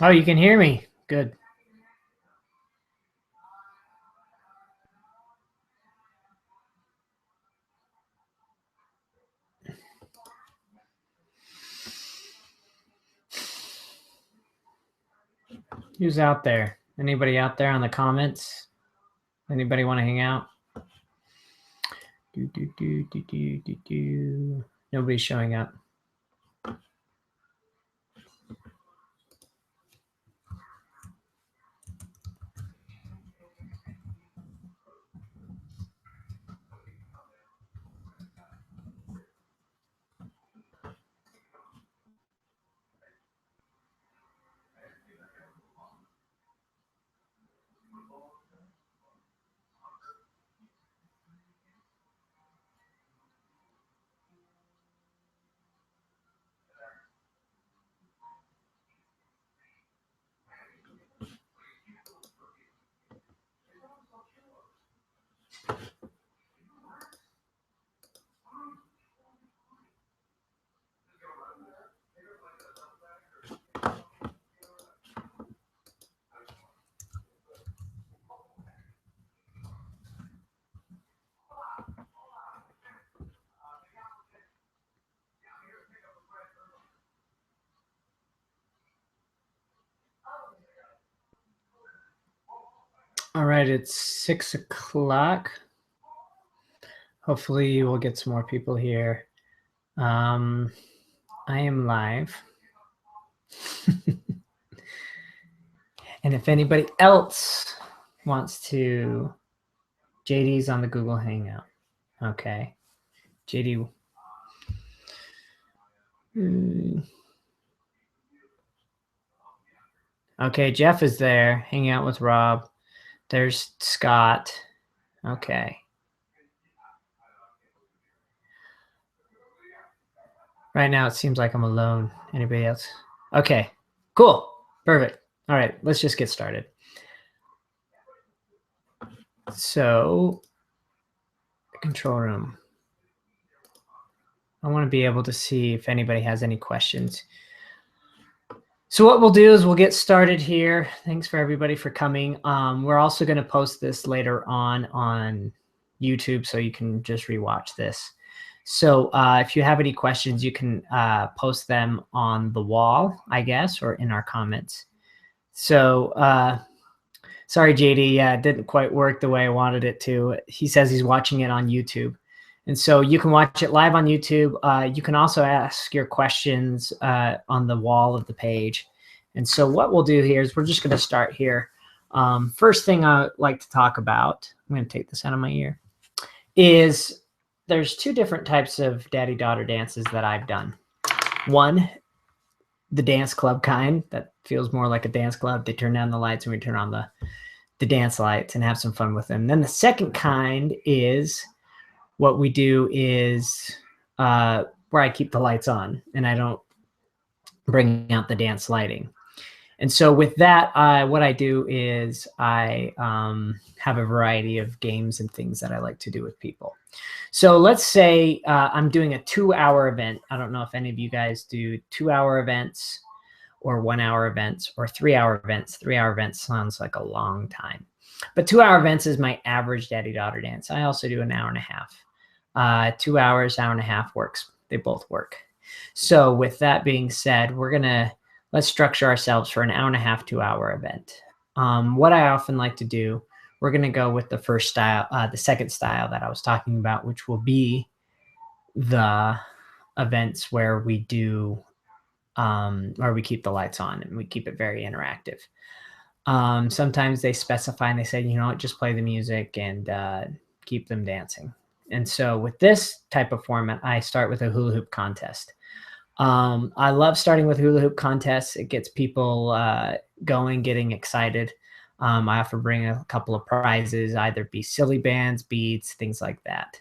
Oh, you can hear me. Good. Who's out there? Anybody out there on the comments? Anybody want to hang out? Nobody's showing up. All right, it's 6 o'clock. Hopefully we'll get some more people here. I am live. And if anybody else wants to, JD's on the Google Hangout. Okay. JD. Okay, Jeff is there, hanging out with Rob. There's Scott. Okay. Right now, it seems like I'm alone. Anybody else? Okay, cool. Perfect. All right, let's just get started. So, control room. I want to be able to see if anybody has any questions. So what we'll do is we'll get started here. Thanks for everybody for coming. We're also going to post this later on YouTube, so you can just rewatch this. So if you have any questions, you can post them on the wall, I guess, or in our comments. So sorry, JD. Yeah, it didn't quite work the way I wanted it to. He says he's watching it on YouTube. And so you can watch it live on YouTube. You can also ask your questions on the wall of the page. And so what we'll do here is we're just going to start here. First thing I like to talk about, I'm going to take this out of my ear, is there's two different types of daddy-daughter dances that I've done. One, the dance club kind that feels more like a dance club. They turn down the lights and we turn on the dance lights and have some fun with them. Then the second kind is what we do is where I keep the lights on and I don't bring out the dance lighting. And so with that, what I do is I have a variety of games and things that I like to do with people. So let's say I'm doing a 2-hour event. I don't know if any of you guys do 2-hour events or 1-hour events or 3-hour events. 3-hour events sounds like a long time. But 2-hour events is my average daddy-daughter dance. I also do an hour and a half. 2 hours, hour and a half works. They both work. So with that being said, let's structure ourselves for an hour and a half, 2-hour event. What I often like to do, we're going to go with the first style, the second style that I was talking about, which will be the events where we do, where we keep the lights on and we keep it very interactive. Sometimes they specify and they say, you know what, just play the music and keep them dancing. And so with this type of format, I start with a hula hoop contest. I love starting with hula hoop contests. It gets people going, getting excited. I often bring a couple of prizes, either be silly bands, beads, things like that.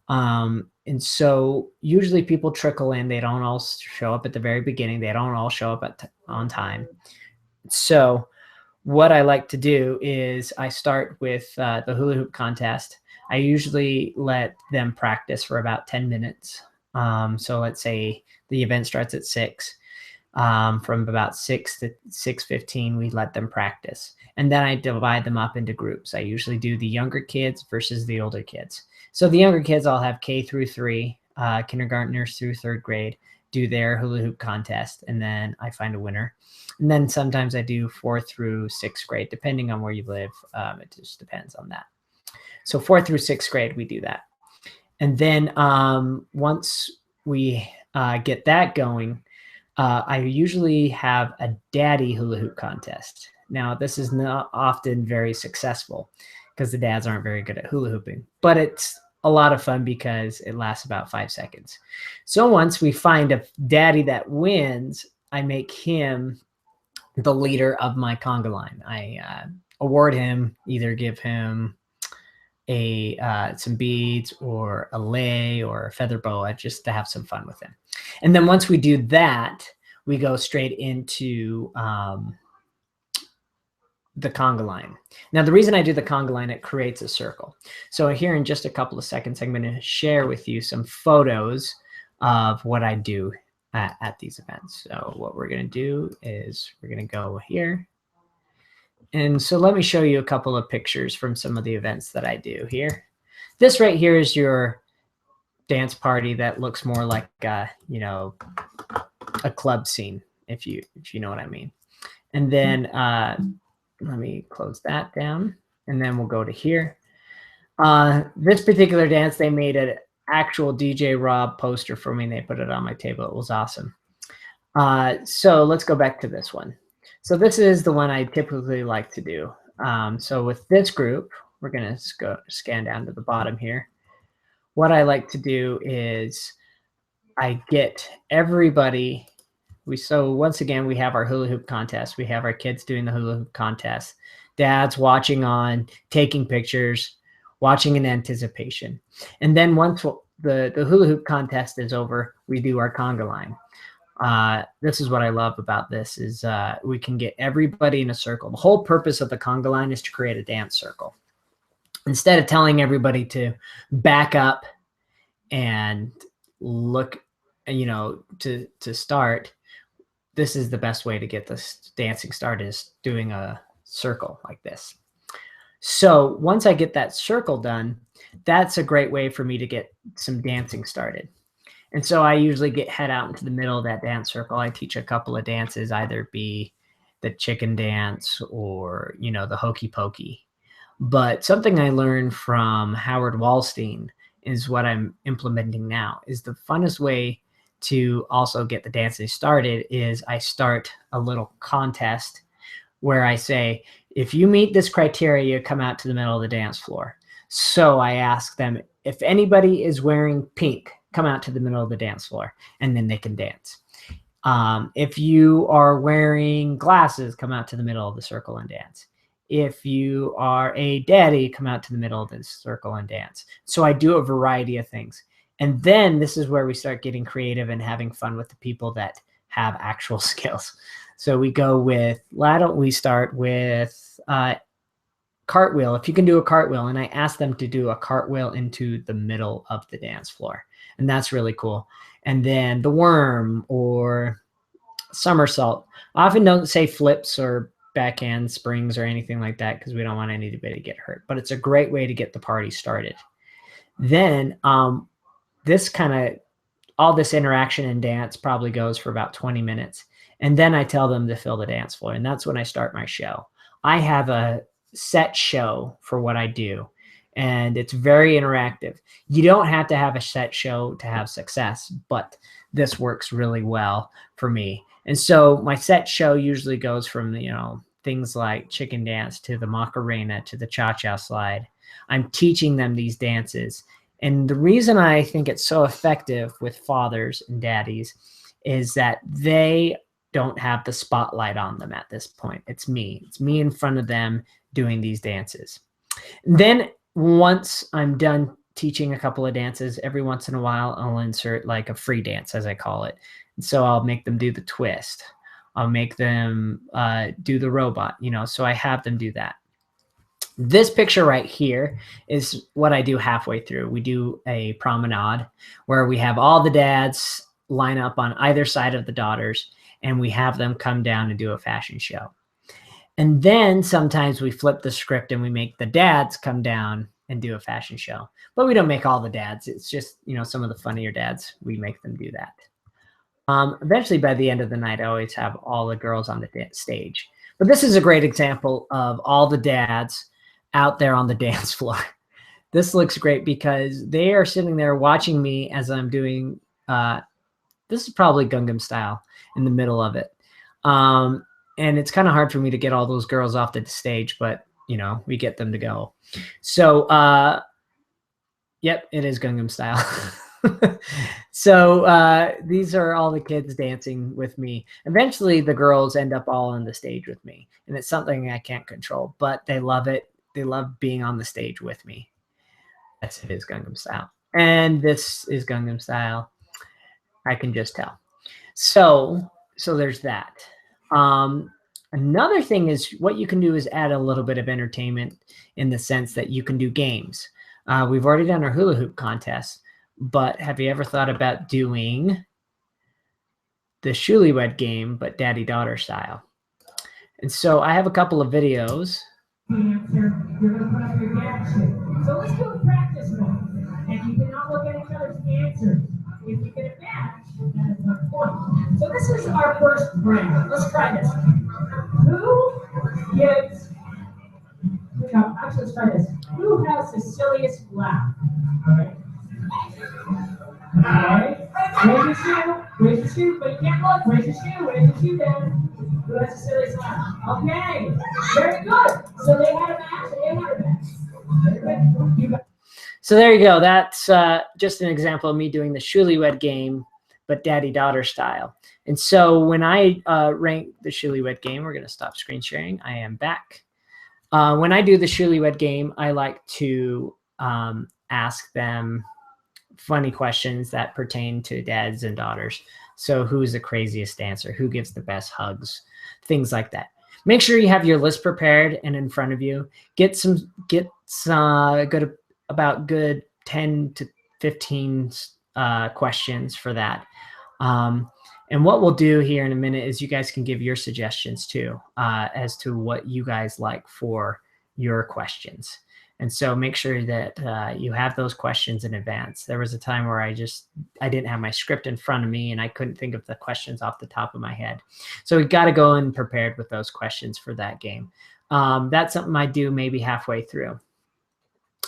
And so usually people trickle in. They don't all show up at the very beginning. They don't all show up on time. So what I like to do is I start with the hula hoop contest. I usually let them practice for about 10 minutes. So let's say the event starts at 6. From about 6 to 6:15, we let them practice. And then I divide them up into groups. I usually do the younger kids versus the older kids. So the younger kids, I'll have K through 3, kindergartners through 3rd grade, do their hula hoop contest, and then I find a winner. And then sometimes I do 4th through 6th grade, depending on where you live. It just depends on that. So 4th through 6th grade, we do that. And then once we get that going, I usually have a daddy hula hoop contest. Now, this is not often very successful because the dads aren't very good at hula hooping, but it's a lot of fun because it lasts about 5 seconds. So once we find a daddy that wins, I make him the leader of my conga line. I award him, either give him some beads or a lei or a feather boa, just to have some fun with him. And then once we do that, we go straight into the conga line. Now, the reason I do the conga line, it creates a circle. So here in just a couple of seconds, I'm going to share with you some photos of what I do at these events. So what we're going to do is we're going to go here. And so let me show you a couple of pictures from some of the events that I do here. This right here is your dance party that looks more like a club scene, if you know what I mean. And then let me close that down, and then we'll go to here. This particular dance, they made an actual DJ Rob poster for me, and they put it on my table. It was awesome. So let's go back to this one. So this is the one I typically like to do. So with this group, we're going to go scan down to the bottom here. What I like to do is I get everybody. So once again, we have our hula hoop contest. We have our kids doing the hula hoop contest. Dads watching on, taking pictures, watching in anticipation. And then once the hula hoop contest is over, we do our conga line. This is what I love about this is we can get everybody in a circle. The whole purpose of the conga line is to create a dance circle. Instead of telling everybody to back up and look, to start, this is the best way to get this dancing started, is doing a circle like this. So once I get that circle done, that's a great way for me to get some dancing started. And so I usually head out into the middle of that dance circle. I teach a couple of dances, either be the chicken dance or, the hokey pokey. But something I learned from Howard Wallstein is what I'm implementing now, is the funnest way to also get the dancing started is I start a little contest where I say, if you meet this criteria, come out to the middle of the dance floor. So I ask them, if anybody is wearing pink, come out to the middle of the dance floor, and then they can dance. If you are wearing glasses, come out to the middle of the circle and dance. If you are a daddy, come out to the middle of the circle and dance. So I do a variety of things. And then this is where we start getting creative and having fun with the people that have actual skills. So we go with, why don't we start with cartwheel, if you can do a cartwheel. And I ask them to do a cartwheel into the middle of the dance floor. And that's really cool. And then the worm or somersault. I often don't say flips or backhand springs or anything like that because we don't want anybody to get hurt. But it's a great way to get the party started. Then all this interaction and dance probably goes for about 20 minutes. And then I tell them to fill the dance floor. And that's when I start my show. I have a set show for what I do, and it's very interactive. You don't have to have a set show to have success, but this works really well for me. And so my set show usually goes from, things like chicken dance to the Macarena to the cha-cha slide. I'm teaching them these dances. And the reason I think it's so effective with fathers and daddies is that they don't have the spotlight on them at this point. It's me in front of them doing these dances. And then once I'm done teaching a couple of dances, every once in a while, I'll insert like a free dance, as I call it. And so I'll make them do the twist. I'll make them do the robot, so I have them do that. This picture right here is what I do halfway through. We do a promenade where we have all the dads line up on either side of the daughters, and we have them come down and do a fashion show. And then sometimes we flip the script and we make the dads come down and do a fashion show. But we don't make all the dads. It's just, some of the funnier dads, we make them do that. Eventually, by the end of the night, I always have all the girls on the stage. But this is a great example of all the dads out there on the dance floor. This looks great because they are sitting there watching me as I'm doing, this is probably Gangnam Style in the middle of it. And it's kind of hard for me to get all those girls off the stage, but we get them to go. So, yep, it is Gangnam Style. So these are all the kids dancing with me. Eventually, the girls end up all on the stage with me, and it's something I can't control, but they love it. They love being on the stage with me. Yes, it is Gangnam Style. And this is Gangnam Style. I can just tell. So there's that. Another thing is what you can do is add a little bit of entertainment in the sense that you can do games. We've already done our hula hoop contest, but have you ever thought about doing the Shulywed game, but daddy-daughter style? And so I have a couple of videos. You're going to put up your reaction. So let's do a practice one. And you cannot look at each other's answers. If you get a match, that is 1 point. So this is our first round. Let's try this. Who gives, no, actually let's try this. Who has the silliest laugh? All right. All right. Raise your shoe, but you can't look. Raise your shoe then. Who has the silliest laugh? Okay. Very good. So they had a match and they had a match. Very good. So there you go. That's just an example of me doing the Shulywed game, but daddy-daughter style. And so when I rank the Shulywed game, we're going to stop screen sharing. I am back. When I do the Shulywed game, I like to ask them funny questions that pertain to dads and daughters. So who's the craziest dancer? Who gives the best hugs? Things like that. Make sure you have your list prepared and in front of you. Get good 10 to 15 questions for that. And what we'll do here in a minute is you guys can give your suggestions too, as to what you guys like for your questions. And so make sure that you have those questions in advance. There was a time where I didn't have my script in front of me and I couldn't think of the questions off the top of my head. So we've got to go in prepared with those questions for that game. That's something I do maybe halfway through.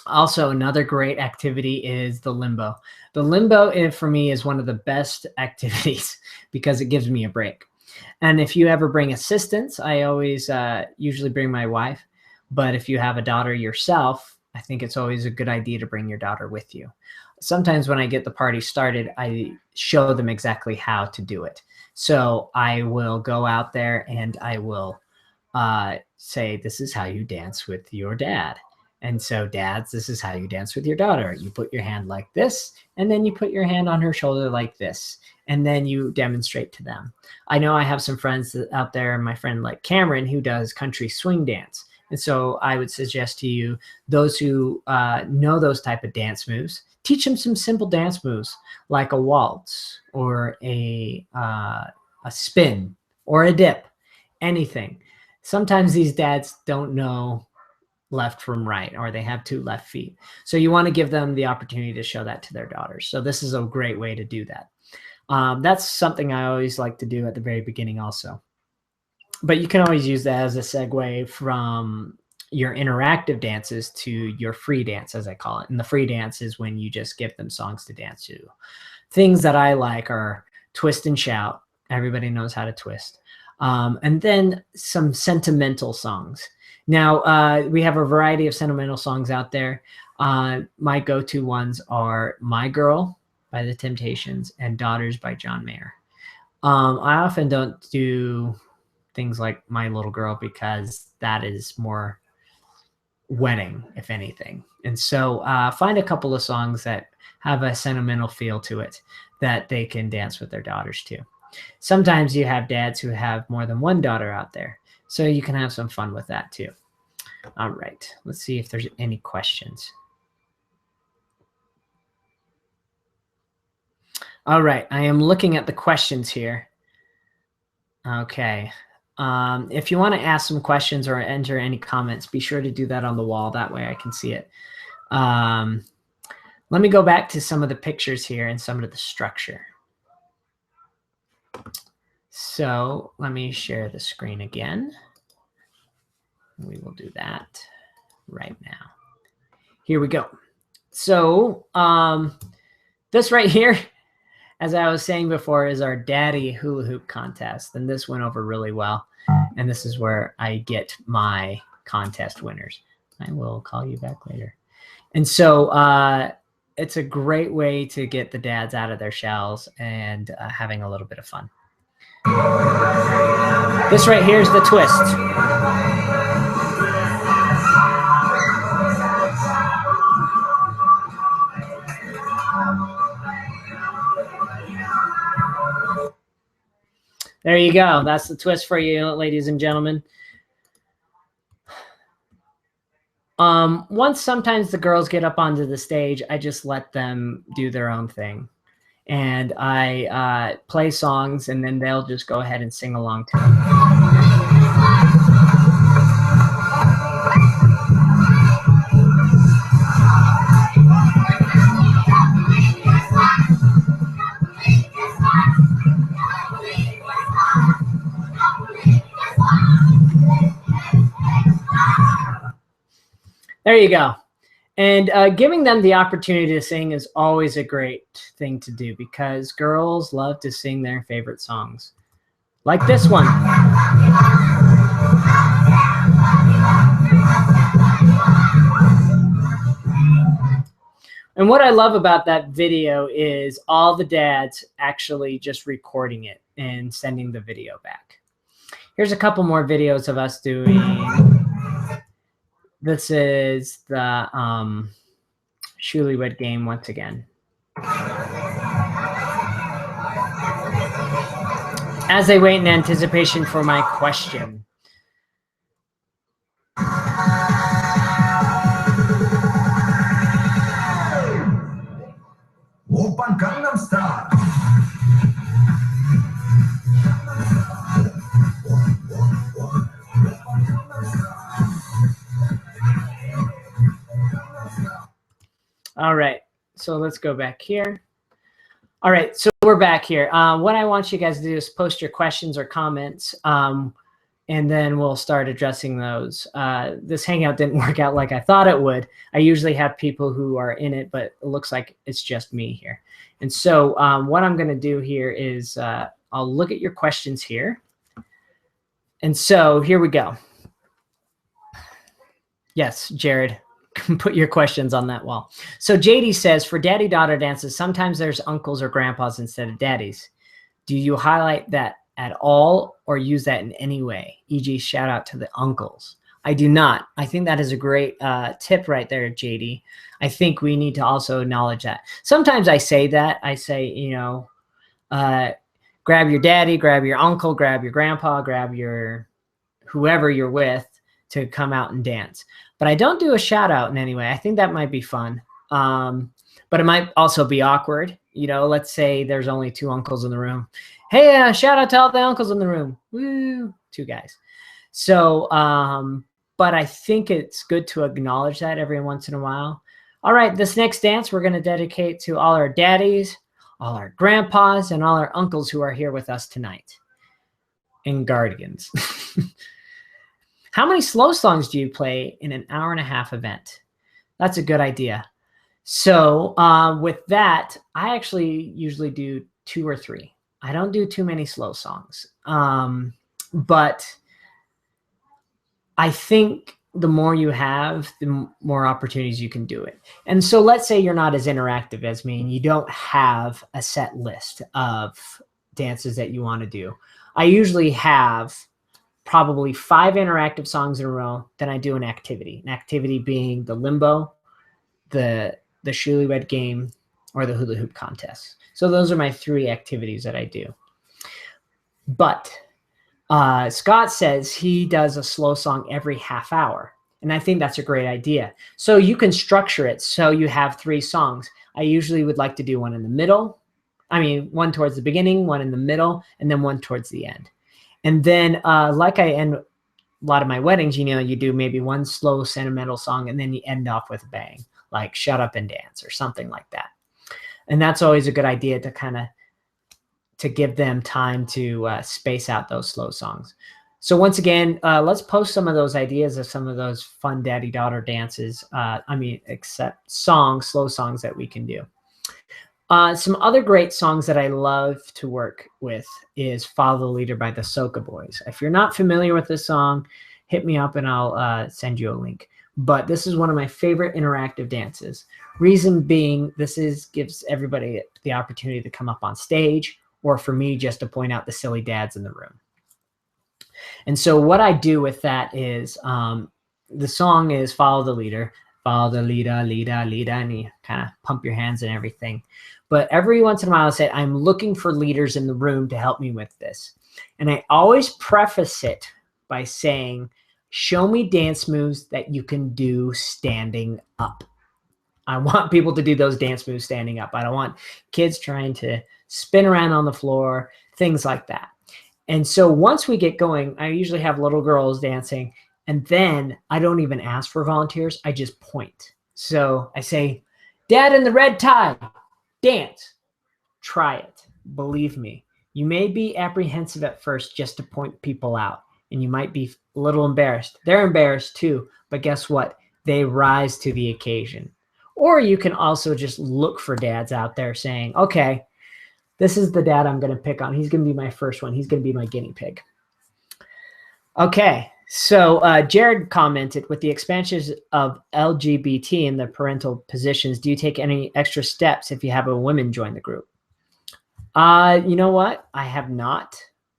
Also, another great activity is the limbo. The limbo, for me, is one of the best activities because it gives me a break. And if you ever bring assistants, I always usually bring my wife. But if you have a daughter yourself, I think it's always a good idea to bring your daughter with you. Sometimes when I get the party started, I show them exactly how to do it. So I will go out there and I will say, this is how you dance with your dad. And so dads, this is how you dance with your daughter. You put your hand like this, and then you put your hand on her shoulder like this, and then you demonstrate to them. I know I have some friends out there, my friend like Cameron, who does country swing dance. And so I would suggest to you, those who know those type of dance moves, teach them some simple dance moves like a waltz or a spin or a dip, anything. Sometimes these dads don't know left from right, or they have 2 left feet. So you want to give them the opportunity to show that to their daughters. So this is a great way to do that. That's something I always like to do at the very beginning also. But you can always use that as a segue from your interactive dances to your free dance, as I call it. And the free dance is when you just give them songs to dance to. Things that I like are twist and shout. Everybody knows how to twist. And then some sentimental songs. Now, we have a variety of sentimental songs out there. My go-to ones are My Girl by The Temptations and Daughters by John Mayer. I often don't do things like My Little Girl because that is more wedding, if anything. And so find a couple of songs that have a sentimental feel to it that they can dance with their daughters to. Sometimes you have dads who have more than one daughter out there, so you can have some fun with that too. All right, let's see if there's any questions. All right, I am looking at the questions here. Okay. If you want to ask some questions or enter any comments, be sure to do that on the wall. That way I can see it. Let me go back to some of the pictures here and some of the structure. So let me share the screen again. We will do that right now. Here we go. So this right here, as I was saying before, is our daddy hula hoop contest. And this went over really well. And this is where I get my contest winners. I will call you back later. And so it's a great way to get the dads out of their shells and having a little bit of fun. This right here is the twist. There you go. That's the twist for you, ladies and gentlemen. Once sometimes the girls get up onto the stage, I just let them do their own thing. And I play songs, and then they'll just go ahead and sing along to them. There you go. And giving them the opportunity to sing is always a great thing to do because girls love to sing their favorite songs. Like this one. And what I love about that video is all the dads actually just recording it and sending the video back. Here's a couple more videos of us doing. This is the Shulywed game once again. As they wait in anticipation for my question. Open Gangnam Style. All right, so let's go back here. All right, so we're back here. What I want you guys to do is post your questions or comments, and then we'll start addressing those. This Hangout didn't work out like I thought it would. I usually have people who are in it, but it looks like it's just me here. And so what I'm going to do here is I'll look at your questions here. And so here we go. Yes, Jared. Put your questions on that wall. So JD says, for daddy-daughter dances, sometimes there's uncles or grandpas instead of daddies. Do you highlight that at all or use that in any way? E.g., shout out to the uncles. I do not. I think that is a great tip right there, JD. I think we need to also acknowledge that. Sometimes I say that. I say, you know, grab your daddy, grab your uncle, grab your grandpa, grab your whoever you're with to come out and dance. But I don't do a shout out in any way. I think that might be fun. But it might also be awkward. You know, let's say there's only 2 uncles in the room. Hey, shout out to all the uncles in the room. Woo, 2 guys. So, but I think it's good to acknowledge that every once in a while. All right, this next dance we're going to dedicate to all our daddies, all our grandpas, and all our uncles who are here with us tonight. And guardians. How many slow songs do you play in an hour-and-a-half event? That's a good idea. So with that, I actually usually do 2 or 3. I don't do too many slow songs. But I think the more you have, the more opportunities you can do it. And so let's say you're not as interactive as me and you don't have a set list of dances that you want to do. I usually have probably 5 interactive songs in a row. Then I do an activity being the limbo, the Shulywed game, or the hula hoop contest. So those are my 3 activities that I do. But Scott says he does a slow song every half hour. And I think that's a great idea. So you can structure it so you have 3 songs. I usually would like to do one in the middle. I mean, one towards the beginning, one in the middle, and then one towards the end. And then like I end a lot of my weddings, you do maybe one slow sentimental song and then you end off with a bang, like Shut Up and Dance or something like that. And that's always a good idea to kind of to give them time to space out those slow songs. So once again, let's post some of those ideas of some of those fun daddy-daughter dances. Except songs, slow songs that we can do. Some other great songs that I love to work with is Follow the Leader by the Soca Boys. If you're not familiar with this song, hit me up and I'll send you a link. But this is one of my favorite interactive dances. Reason being, gives everybody the opportunity to come up on stage, or for me just to point out the silly dads in the room. And so what I do with that is the song is Follow the Leader. Follow the leader, leader, leader, and you kind of pump your hands and everything. But every once in a while I say, I'm looking for leaders in the room to help me with this. And I always preface it by saying, show me dance moves that you can do standing up. I want people to do those dance moves standing up. I don't want kids trying to spin around on the floor, things like that. And so once we get going, I usually have little girls dancing, and then I don't even ask for volunteers. I just point. So I say, Dad in the red tie, dance. Try it. Believe me. You may be apprehensive at first just to point people out, and you might be a little embarrassed. They're embarrassed too, but guess what? They rise to the occasion. Or you can also just look for dads out there saying, okay, this is the dad I'm going to pick on. He's going to be my first one. He's going to be my guinea pig. Okay, so Jared commented, with the expansions of LGBT in the parental positions, do you take any extra steps if you have a woman join the group? You know what? I have not.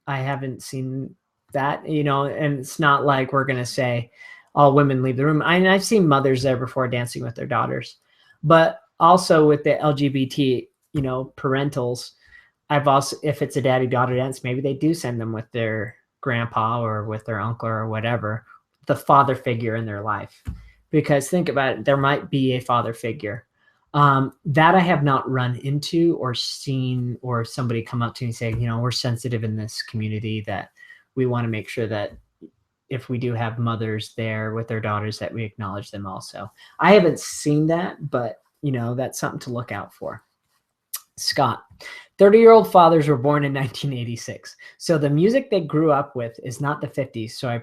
I haven't seen that, and it's not like we're going to say all women leave the room. I've seen mothers there before dancing with their daughters, but also with the LGBT, parentals, I've also, if it's a daddy-daughter dance, maybe they do send them with their grandpa or with their uncle or whatever, the father figure in their life. Because think about it, there might be a father figure. That I have not run into or seen, or somebody come up to me and say, we're sensitive in this community that we want to make sure that if we do have mothers there with their daughters, that we acknowledge them also. I haven't seen that, but that's something to look out for. Scott, 30-year-old fathers were born in 1986. So the music they grew up with is not the 50s. So I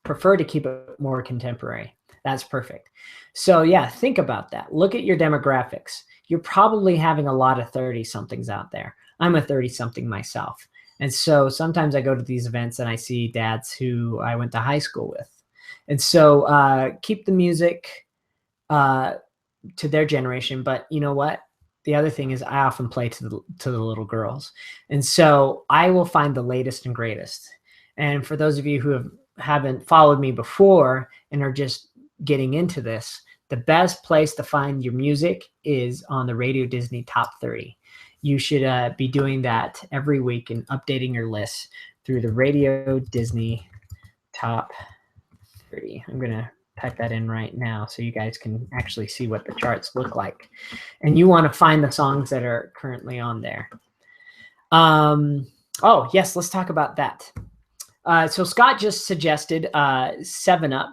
prefer to keep it more contemporary. That's perfect. So yeah, think about that. Look at your demographics. You're probably having a lot of 30-somethings out there. I'm a 30-something myself. And so sometimes I go to these events and I see dads who I went to high school with. And so keep the music to their generation. But you know what? The other thing is I often play to the little girls. And so I will find the latest and greatest. And for those of you who haven't followed me before and are just getting into this, the best place to find your music is on the Radio Disney Top 30. You should be doing that every week and updating your list through the Radio Disney Top 30. I'm going to type that in right now so you guys can actually see what the charts look like. And you want to find the songs that are currently on there. Oh, yes, let's talk about that. So Scott just suggested 7-Up,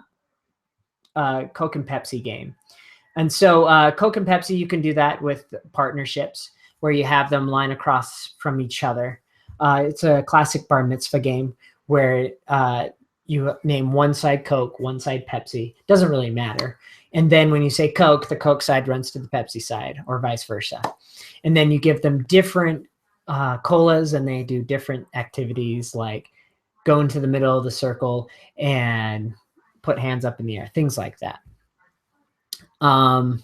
Coke and Pepsi game. And so Coke and Pepsi, you can do that with partnerships where you have them line across from each other. It's a classic bar mitzvah game where you name one side Coke, one side Pepsi. Doesn't really matter. And then when you say Coke, the Coke side runs to the Pepsi side or vice versa. And then you give them different colas and they do different activities like go into the middle of the circle and put hands up in the air, things like that. And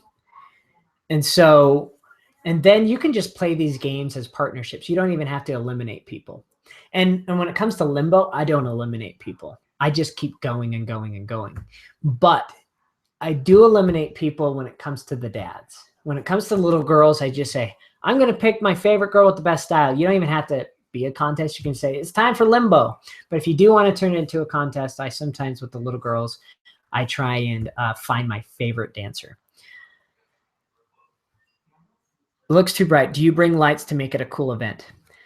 then you can just play these games as partnerships. You don't even have to eliminate people. And when it comes to limbo, I don't eliminate people. I just keep going and going and going. But I do eliminate people when it comes to the dads. When it comes to little girls, I just say, I'm going to pick my favorite girl with the best style. You don't even have to be a contest. You can say, it's time for limbo. But if you do want to turn it into a contest, I sometimes with the little girls, I try and find my favorite dancer. It looks too bright. Do you bring lights to make it a cool event?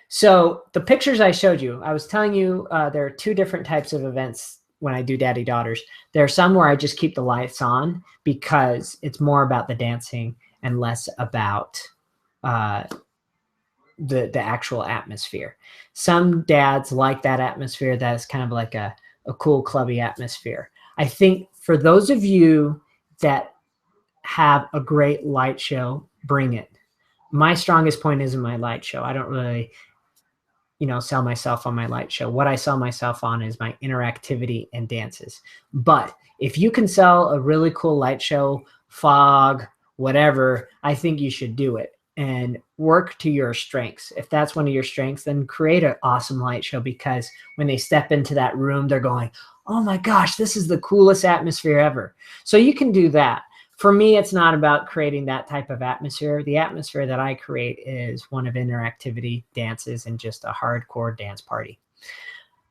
So the pictures I showed you, I was telling you there are two different types of events when I do daddy daughters. There are some where I just keep the lights on because it's more about the dancing and less about the actual atmosphere. Some dads like that atmosphere. That's kind of like a cool clubby atmosphere. I think for those of you that have a great light show, bring it. My strongest point is in my light show. I don't really, sell myself on my light show. What I sell myself on is my interactivity and dances. But if you can sell a really cool light show, fog, whatever, I think you should do it and work to your strengths. If that's one of your strengths, then create an awesome light show, because when they step into that room, they're going, oh my gosh, this is the coolest atmosphere ever. So you can do that. For me, it's not about creating that type of atmosphere. The atmosphere that I create is one of interactivity, dances, and just a hardcore dance party.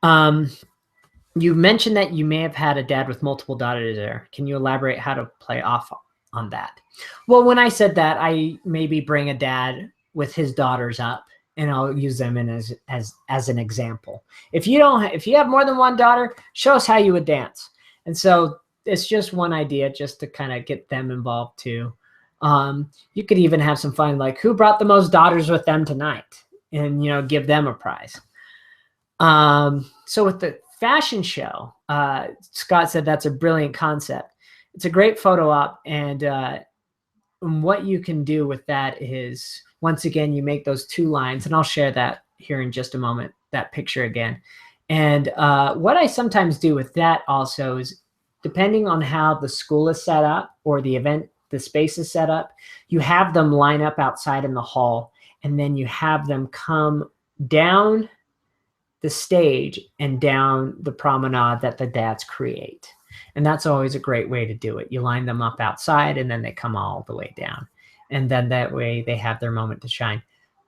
You mentioned that you may have had a dad with multiple daughters there. Can you elaborate how to play off on that? Well, when I said that, I maybe bring a dad with his daughters up, and I'll use them as an example. If you have more than one daughter, show us how you would dance. And so it's just one idea, just to kind of get them involved too. You could even have some fun, like who brought the most daughters with them tonight, and give them a prize. So with the fashion show, Scott said that's a brilliant concept. It's a great photo op, and what you can do with that is, once again, you make those two lines, and I'll share that here in just a moment, that picture again. And what I sometimes do with that also is, depending on how the school is set up or the space is set up, you have them line up outside in the hall, and then you have them come down the stage and down the promenade that the dads create. And that's always a great way to do it. You line them up outside, and then they come all the way down. And then that way they have their moment to shine.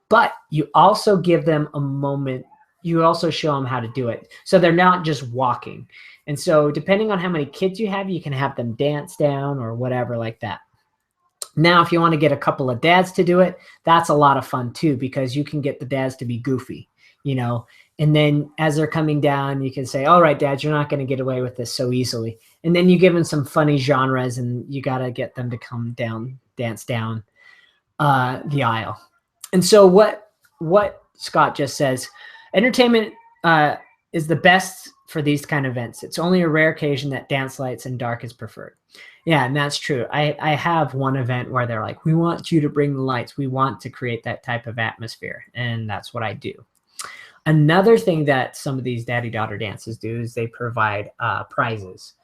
But you also give them a moment. You also show them how to do it, so they're not just walking. And so depending on how many kids you have, you can have them dance down or whatever like that. Now, if you want to get a couple of dads to do it, that's a lot of fun too, because you can get the dads to be goofy, and then as they're coming down, you can say, all right, dads, you're not going to get away with this so easily. And then you give them some funny genres, and you got to get them to come down, dance down the aisle. And so what Scott just says, entertainment is the best for these kind of events. It's only a rare occasion that dance lights and dark is preferred. Yeah, and that's true. I have one event where they're like, we want you to bring the lights. We want to create that type of atmosphere. And that's what I do. Another thing that some of these daddy-daughter dances do is they provide prizes.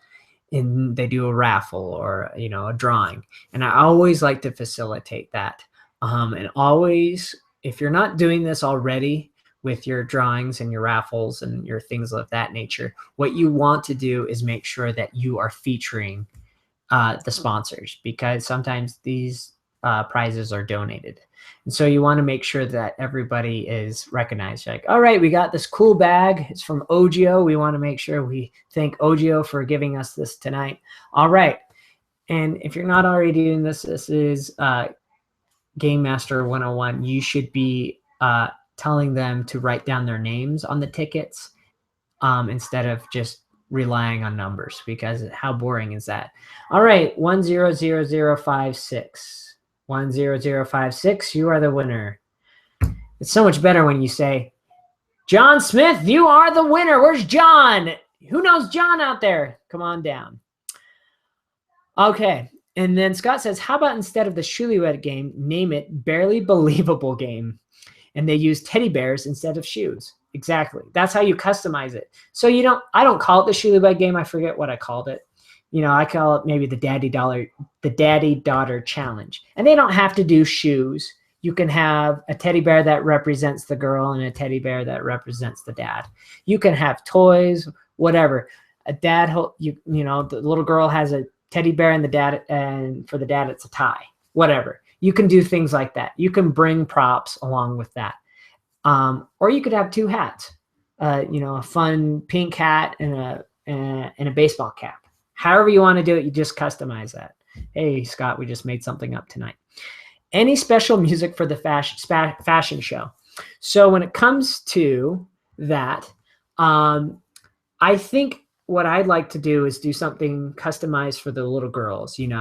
And they do a raffle or, a drawing. And I always like to facilitate that. And always, if you're not doing this already with your drawings and your raffles and your things of that nature, what you want to do is make sure that you are featuring the sponsors, because sometimes these prizes are donated. And so you want to make sure that everybody is recognized. Like, all right, we got this cool bag. It's from Ogio. We want to make sure we thank Ogio for giving us this tonight. All right. And if you're not already doing this, this is Game Master 101. You should be telling them to write down their names on the tickets instead of just relying on numbers, because how boring is that? All right, 100056. 10056, you are the winner. It's so much better when you say, John Smith, you are the winner. Where's John? Who knows John out there? Come on down. Okay. And then Scott says, how about instead of the Shulywed game, name it Barely Believable Game? And they use teddy bears instead of shoes. Exactly. That's how you customize it. So I don't call it the Shulywed game. I forget what I called it. I call it maybe the daddy daughter challenge. And they don't have to do shoes. You can have a teddy bear that represents the girl and a teddy bear that represents the dad. You can have toys, whatever. A dad, the little girl has a teddy bear, and for the dad, it's a tie, whatever. You can do things like that. You can bring props along with that. Or you could have two hats, a fun pink hat and a baseball cap. However you want to do it, you just customize that. Hey, Scott, we just made something up tonight. Any special music for the fashion show? So when it comes to that, I think what I'd like to do is do something customized for the little girls, something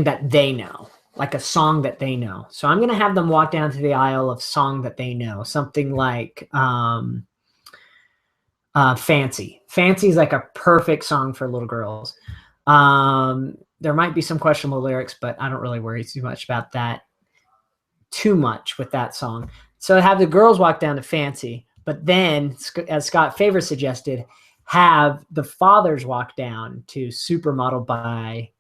that they know, like a song that they know. So I'm going to have them walk down to the aisle of song that they know, something like Fancy. Fancy is like a perfect song for little girls. There might be some questionable lyrics, but I don't really worry too much about that with that song. So have the girls walk down to Fancy, but then, as Scott Favor suggested, have the fathers walk down to Supermodel by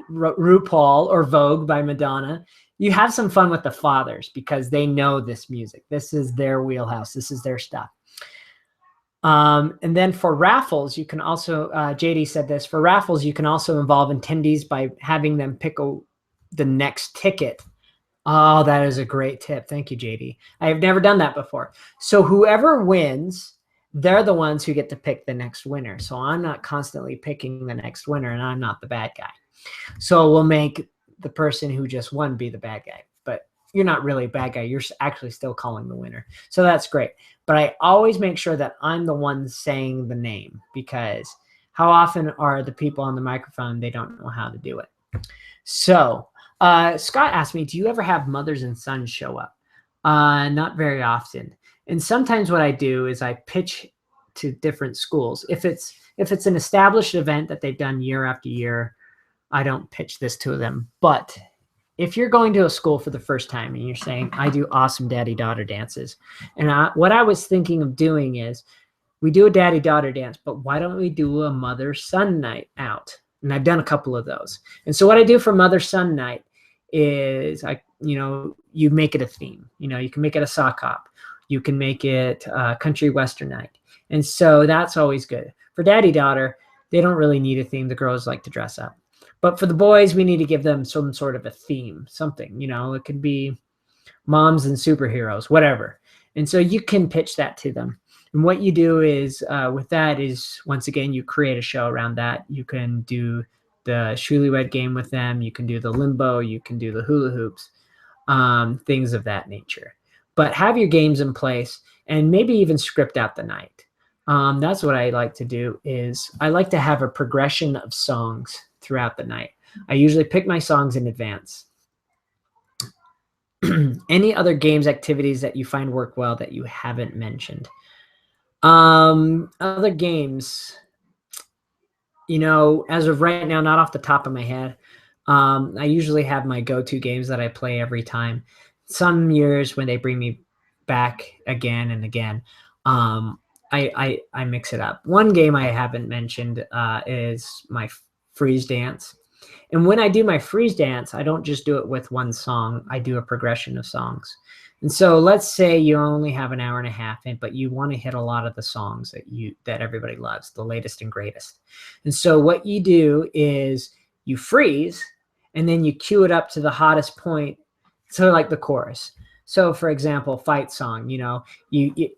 RuPaul or Vogue by Madonna. You have some fun with the fathers because they know this music. This is their wheelhouse. This is their stuff. And then for raffles, you can also, JD said this, for raffles, you can also involve attendees by having them pick the next ticket. Oh, that is a great tip. Thank you, JD. I have never done that before. So whoever wins, they're the ones who get to pick the next winner. So I'm not constantly picking the next winner, and I'm not the bad guy. So we'll make the person who just won be the bad guy. But you're not really a bad guy. You're actually still calling the winner. So that's great. But I always make sure that I'm the one saying the name, because how often are the people on the microphone, they don't know how to do it. So Scott asked me, do you ever have mothers and sons show up? Not very often. And sometimes what I do is I pitch to different schools. If it's an established event that they've done year after year, I don't pitch this to them. But if you're going to a school for the first time and you're saying, I do awesome daddy-daughter dances. And what I was thinking of doing is, we do a daddy-daughter dance, but why don't we do a mother-son night out? And I've done a couple of those. And so what I do for mother-son night is you make it a theme. You can make it a sock hop. You can make it a country western night. And so that's always good. For daddy-daughter, they don't really need a theme. The girls like to dress up. But for the boys, we need to give them some sort of a theme, something, it could be moms and superheroes, whatever. And so you can pitch that to them. And what you do is with that is, once again, you create a show around that. You can do the Shulywed game with them. You can do the limbo. You can do the hula hoops, things of that nature. But have your games in place and maybe even script out the night. That's what I like to do, is I like to have a progression of songs throughout the night. I usually pick my songs in advance. Any other games, activities that you find work well that you haven't mentioned? Other games, as of right now, not off the top of my head. I usually have my go-to games that I play every time. Some years when they bring me back again and again, I mix it up. One game I haven't mentioned is my freeze dance. And when I do my freeze dance, I don't just do it with one song. I do a progression of songs. And so let's say you only have an hour and a half in, but you want to hit a lot of the songs that everybody loves, the latest and greatest. And so what you do is you freeze, and then you cue it up to the hottest point, sort of like the chorus. So for example, fight song,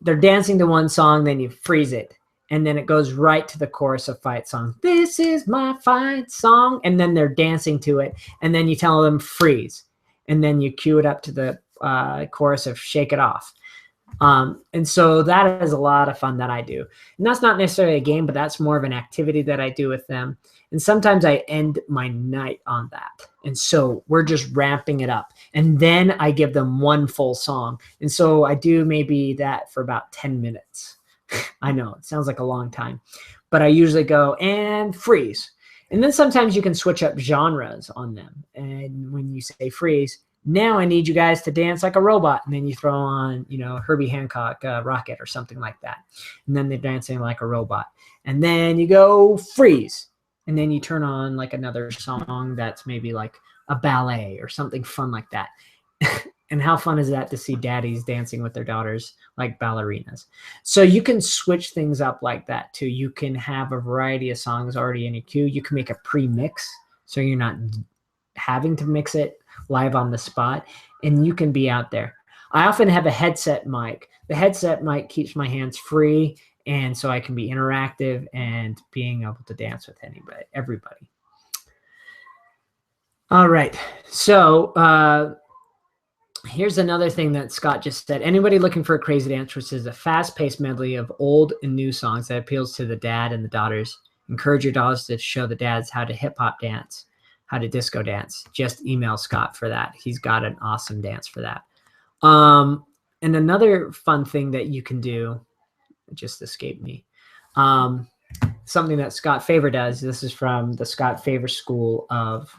they're dancing to one song, then you freeze it. And then it goes right to the chorus of fight song. This is my fight song. And then they're dancing to it. And then you tell them freeze. And then you cue it up to the chorus of Shake It Off. And so that is a lot of fun that I do. And that's not necessarily a game, but that's more of an activity that I do with them. And sometimes I end my night on that. And so we're just ramping it up. And then I give them one full song. And so I do maybe that for about 10 minutes. I know it sounds like a long time, but I usually go and freeze. And then sometimes you can switch up genres on them. And when you say freeze, now I need you guys to dance like a robot. And then you throw on, Herbie Hancock, Rocket or something like that. And then they're dancing like a robot. And then you go freeze. And then you turn on like another song that's maybe like a ballet or something fun like that. And how fun is that to see daddies dancing with their daughters like ballerinas? So you can switch things up like that too. You can have a variety of songs already in your queue. You can make a pre-mix, so you're not having to mix it live on the spot, and you can be out there. I often have a headset mic. The headset mic keeps my hands free, and so I can be interactive and being able to dance with everybody. All right. So here's another thing that Scott just said. Anybody looking for a crazy dance, which is a fast-paced medley of old and new songs that appeals to the dad and the daughters. Encourage your daughters to show the dads how to hip-hop dance, how to disco dance. Just email Scott for that. He's got an awesome dance for that. And another fun thing that you can do, it just escaped me. Something that Scott Favor does, this is from the Scott Favor School of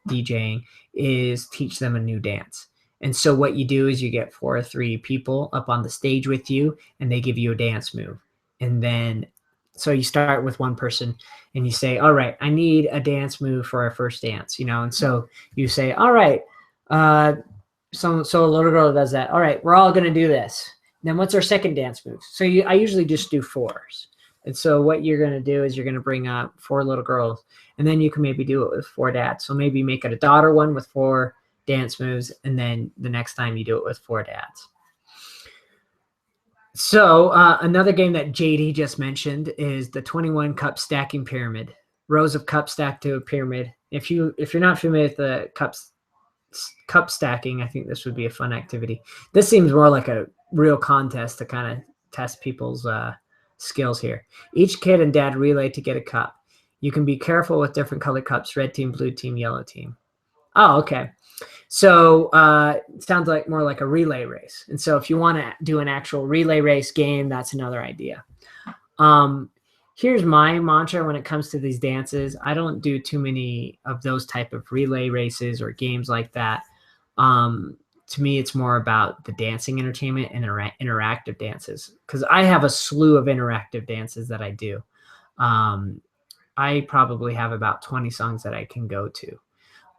DJing, is teach them a new dance. And so what you do is you get 4 or 3 people up on the stage with you, and they give you a dance move. And then, so you start with one person and you say, all right, I need a dance move for our first dance, and so you say, all right, so a little girl does that. All right, we're all going to do this. Then what's our second dance move? So I usually just do 4s. And so what you're going to do is you're going to bring up 4 little girls, and then you can maybe do it with 4 dads. So maybe make it a daughter one with 4 dance moves, and then the next time you do it with 4 dads. So another game that JD just mentioned is the 21 cup stacking pyramid. Rows of cups stacked to a pyramid. If you're not familiar with the cup stacking, I think this would be a fun activity. This seems more like a real contest to kind of test people's skills here. Each kid and dad relay to get a cup. You can be careful with different colored cups: red team, blue team, yellow team. Oh, okay. So it sounds like more like a relay race. And so if you want to do an actual relay race game, that's another idea. Here's my mantra when it comes to these dances. I don't do too many of those type of relay races or games like that. To me, it's more about the dancing entertainment and interactive dances, because I have a slew of interactive dances that I do. I probably have about 20 songs that I can go to.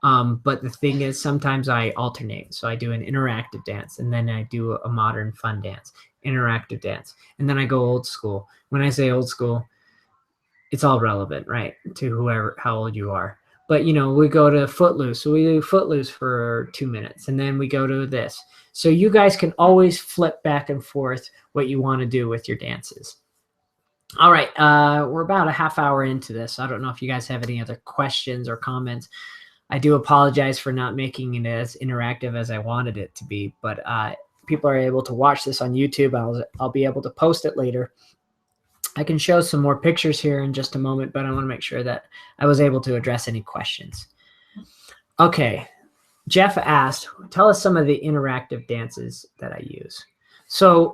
But the thing is, sometimes I alternate. So I do an interactive dance, and then I do a modern fun dance, interactive dance, and then I go old school. When I say old school, it's all relevant, right, to how old you are. But, we go to Footloose. So we do Footloose for 2 minutes, and then we go to this. So you guys can always flip back and forth what you want to do with your dances. All right. We're about a half hour into this. I don't know if you guys have any other questions or comments. I do apologize for not making it as interactive as I wanted it to be, but people are able to watch this on YouTube. I'll be able to post it later. I can show some more pictures here in just a moment, but I want to make sure that I was able to address any questions. Okay. Jeff asked, tell us some of the interactive dances that I use. So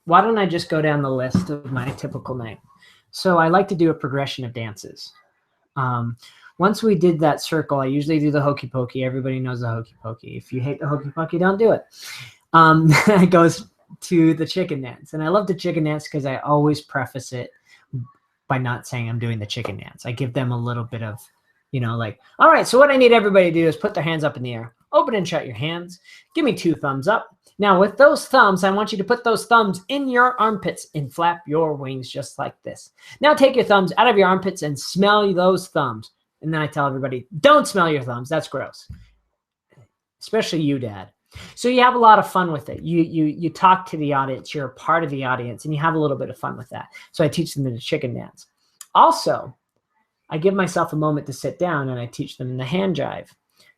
why don't I just go down the list of my typical night? So I like to do a progression of dances. Once we did that circle, I usually do the hokey pokey. Everybody knows the hokey pokey. If you hate the hokey pokey, don't do it. It goes to the chicken dance. And I love the chicken dance because I always preface it by not saying I'm doing the chicken dance. I give them a little bit of, like, all right, so what I need everybody to do is put their hands up in the air. Open and shut your hands. Give me 2 thumbs up. Now, with those thumbs, I want you to put those thumbs in your armpits and flap your wings just like this. Now, take your thumbs out of your armpits and smell those thumbs. And then I tell everybody, don't smell your thumbs. That's gross. Especially you, Dad. So you have a lot of fun with it. You talk to the audience. You're a part of the audience, and you have a little bit of fun with that. So I teach them the chicken dance. Also, I give myself a moment to sit down, and I teach them the hand jive.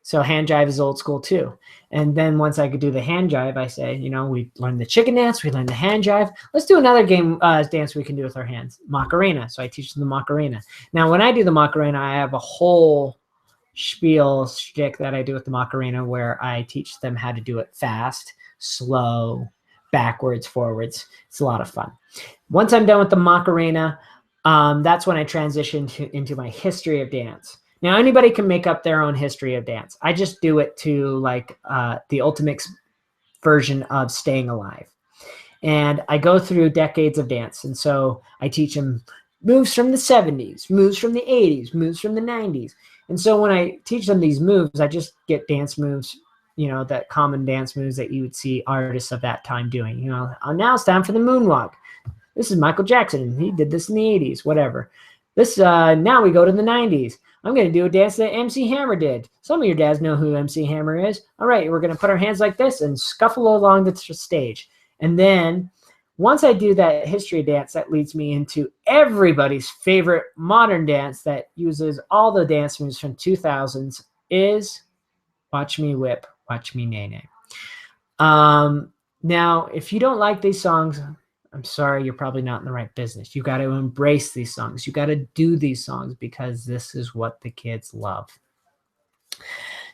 So hand jive is old school too. And then once I could do the hand jive, I say, we learned the chicken dance, we learned the hand jive. Let's do another game dance we can do with our hands, Macarena. So I teach them the Macarena. Now, when I do the Macarena, I have a whole shtick that I do with the Macarena where I teach them how to do it fast, slow, backwards, forwards. It's a lot of fun. Once I'm done with the Macarena, that's when I transition into my history of dance. Now, anybody can make up their own history of dance. I just do it to the ultimate version of staying alive. And I go through decades of dance. And so I teach them moves from the 70s, moves from the 80s, moves from the 90s. And so when I teach them these moves, I just get dance moves, that common dance moves that you would see artists of that time doing. Now it's time for the moonwalk. This is Michael Jackson. He did this in the 80s, whatever. Now we go to the 90s. I'm going to do a dance that MC Hammer did. Some of your dads know who MC Hammer is. All right, we're going to put our hands like this and scuffle along the stage. And then once I do that history dance, that leads me into everybody's favorite modern dance that uses all the dance moves from 2000s is Watch Me Whip, Watch Me Nay Nay. Now, if you don't like these songs, I'm sorry, you're probably not in the right business. You got to embrace these songs. You got to do these songs because this is what the kids love.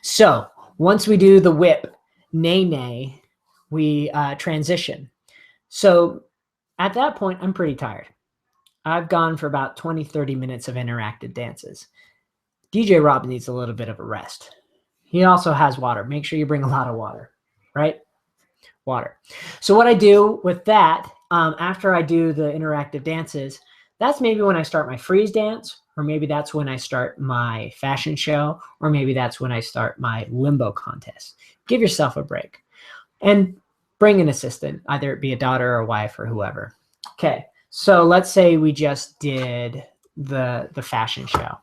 So once we do the whip, nay, nay, we transition. So at that point, I'm pretty tired. I've gone for about 20, 30 minutes of interactive dances. DJ Rob needs a little bit of a rest. He also has water. Make sure you bring a lot of water, right? Water. So what I do with that, after I do the interactive dances, that's maybe when I start my freeze dance, or maybe that's when I start my fashion show, or maybe that's when I start my limbo contest. Give yourself a break and bring an assistant, either it be a daughter or a wife or whoever. Okay, so let's say we just did the fashion show.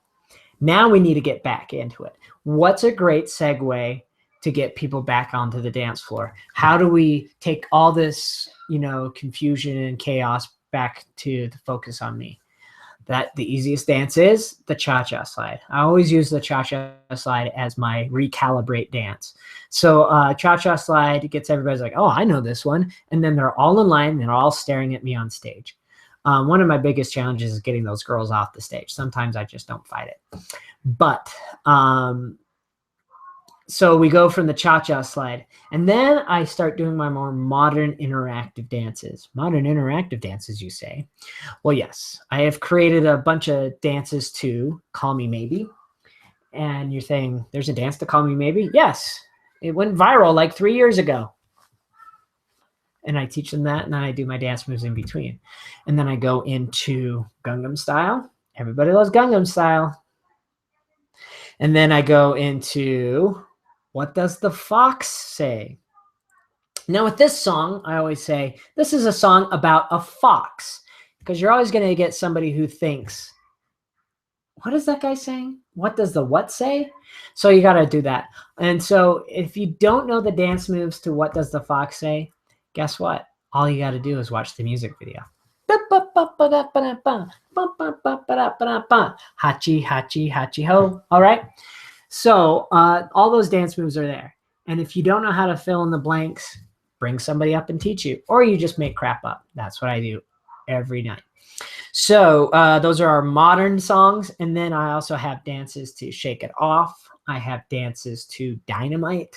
Now we need to get back into it. What's a great segue to get people back onto the dance floor? How do we take all this, confusion and chaos back to the focus on me? That the easiest dance is the cha-cha slide. I always use the cha-cha slide as my recalibrate dance. So cha-cha slide gets everybody's like, oh, I know this one. And then they're all in line and they're all staring at me on stage. One of my biggest challenges is getting those girls off the stage. Sometimes I just don't fight it. But so we go from the cha-cha slide, and then I start doing my more modern interactive dances. Modern interactive dances, you say? Well, yes. I have created a bunch of dances to Call Me Maybe. And you're saying, there's a dance to Call Me Maybe? Yes. It went viral like 3 years ago. And I teach them that, and then I do my dance moves in between. And then I go into Gangnam Style. Everybody loves Gangnam Style. And then I go into What Does the Fox Say? Now with this song, I always say, this is a song about a fox, because you're always going to get somebody who thinks, what is that guy saying? What does the what say? So you got to do that. And so if you don't know the dance moves to What Does the Fox Say, guess what? All you got to do is watch the music video. Hachi, hachi, hachi ho. All right. So all those dance moves are there. And if you don't know how to fill in the blanks, bring somebody up and teach you, or you just make crap up. That's what I do every night. So those are our modern songs. And then I also have dances to Shake It Off. I have dances to Dynamite.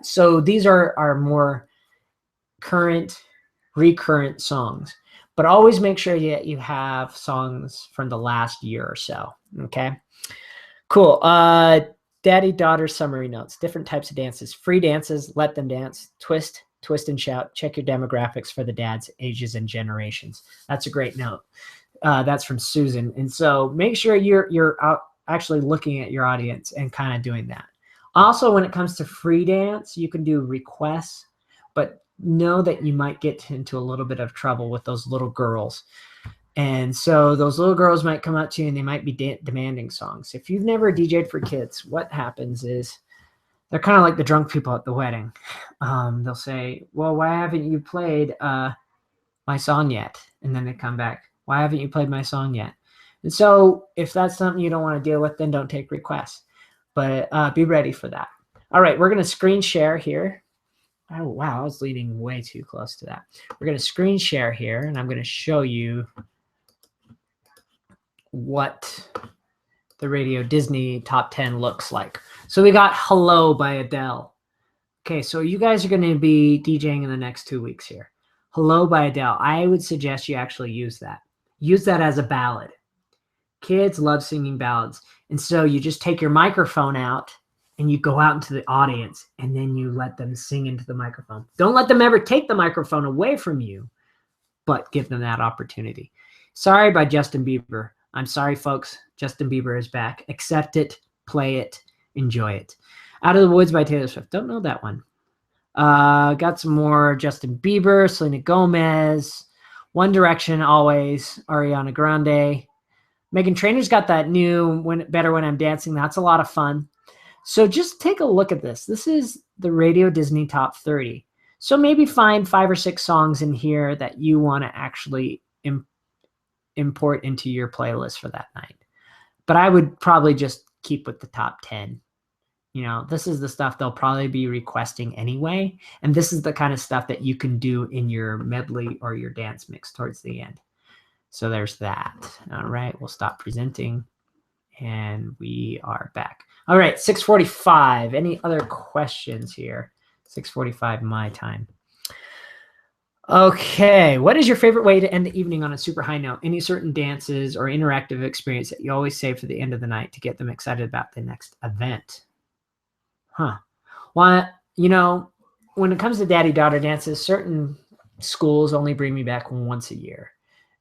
So these are our more current, recurrent songs. But always make sure that you have songs from the last year or so. Okay. Cool. Daddy, daughter, summary notes. Different types of dances. Free dances. Let them dance. Twist, twist and shout. Check your demographics for the dads, ages, and generations. That's a great note. That's from Susan. And so make sure you're out actually looking at your audience and kind of doing that. Also, when it comes to free dance, you can do requests, but know that you might get into a little bit of trouble with those little girls. And so those little girls might come up to you and they might be demanding songs. If you've never DJ'd for kids, what happens is they're kind of like the drunk people at the wedding. They'll say, well, why haven't you played my song yet? And then they come back, why haven't you played my song yet? And so if that's something you don't want to deal with, then don't take requests. But be ready for that. All right, we're going to screen share here. Oh, wow, I was leaning way too close to that. We're going to screen share here, and I'm going to show you what the Radio Disney Top 10 looks like. So we got Hello by Adele. Okay, so you guys are going to be DJing in the next 2 weeks here. Hello by Adele. I would suggest you actually use that. Use that as a ballad. Kids love singing ballads. And so you just take your microphone out and you go out into the audience and then you let them sing into the microphone. Don't let them ever take the microphone away from you, but give them that opportunity. Sorry by Justin Bieber. I'm sorry, folks. Justin Bieber is back. Accept it, play it, enjoy it. Out of the Woods by Taylor Swift. Don't know that one. Got some more Justin Bieber, Selena Gomez, One Direction, always, Ariana Grande. Meghan Trainor's got that new Better When I'm Dancing. That's a lot of fun. So just take a look at this. This is the Radio Disney Top 30. So maybe find 5 or 6 songs in here that you want to actually import into your playlist for that night. But I would probably just keep with the top 10 this is the stuff they'll probably be requesting anyway. And this is the kind of stuff that you can do in your medley or your dance mix towards the end. So there's that. All right, we'll stop presenting and we are back. All right, 6:45. Any other questions here? 6:45 my time. Okay, what is your favorite way to end the evening on a super high note? Any certain dances or interactive experience that you always save for the end of the night to get them excited about the next event? Huh. Well, when it comes to daddy-daughter dances, certain schools only bring me back once a year.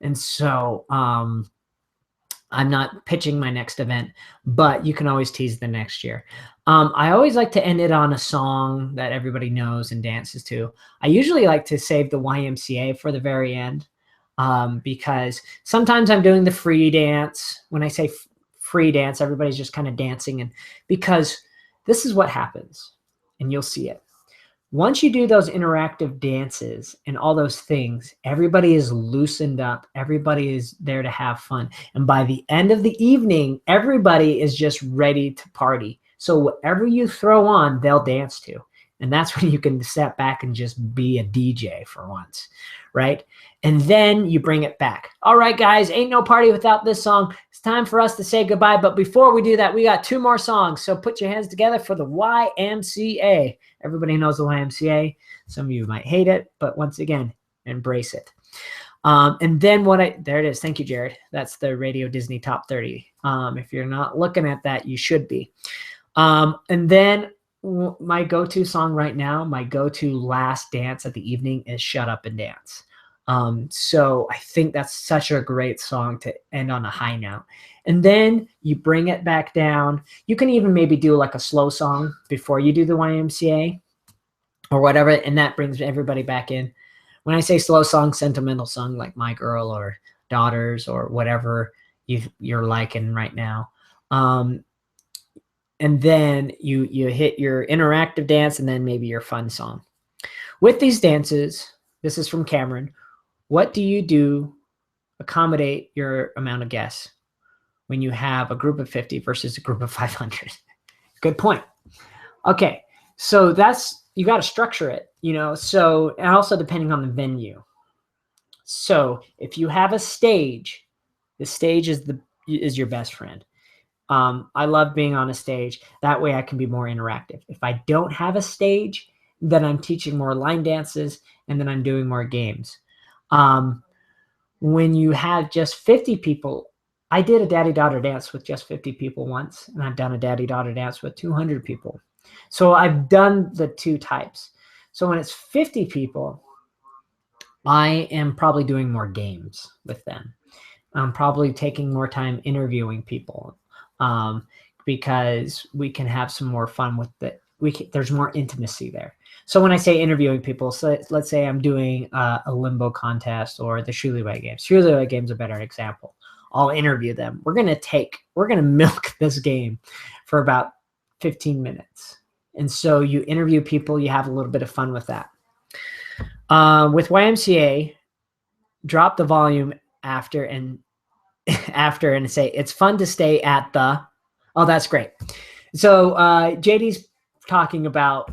And so I'm not pitching my next event, but you can always tease the next year. I always like to end it on a song that everybody knows and dances to. I usually like to save the YMCA for the very end because sometimes I'm doing the free dance. When I say free dance, everybody's just kind of dancing. And because this is what happens, and you'll see it. Once you do those interactive dances and all those things, everybody is loosened up. Everybody is there to have fun. And by the end of the evening, everybody is just ready to party. So whatever you throw on, they'll dance to. And that's when you can step back and just be a DJ for once, right? And then you bring it back. All right, guys, ain't no party without this song. It's time for us to say goodbye. But before we do that, we got 2 more songs. So put your hands together for the YMCA. Everybody knows the YMCA. Some of you might hate it, but once again, embrace it. And then there it is. Thank you, Jared. That's the Radio Disney Top 30. If you're not looking at that, you should be. And then my go-to song right now, my go-to last dance at the evening is Shut Up and Dance. So I think that's such a great song to end on a high note. And then you bring it back down. You can even maybe do like a slow song before you do the YMCA or whatever, and that brings everybody back in. When I say slow song, sentimental song like My Girl or Daughters or whatever you're liking right now. And then you hit your interactive dance and then maybe your fun song. With these dances, this is from Cameron. What do you do accommodate your amount of guests when you have a group of 50 versus a group of 500? Good point. Okay, so you got to structure it, so, and also depending on the venue. So if you have a stage, the stage is your best friend. I love being on a stage. That way I can be more interactive. If I don't have a stage, then I'm teaching more line dances and then I'm doing more games. When you have just 50 people, I did a daddy-daughter dance with just 50 people once, and I've done a daddy-daughter dance with 200 people. So I've done the 2 types. So when it's 50 people, I am probably doing more games with them. I'm probably taking more time interviewing people because we can have some more fun with it. There's more intimacy there. So when I say interviewing people, so let's say I'm doing a limbo contest or the Shulyway games. Shulyway game's a better example. I'll interview them. We're going to milk this game for about 15 minutes. And so you interview people, you have a little bit of fun with that. With YMCA, drop the volume after and say, it's fun to stay at the, oh, that's great. So JD's talking about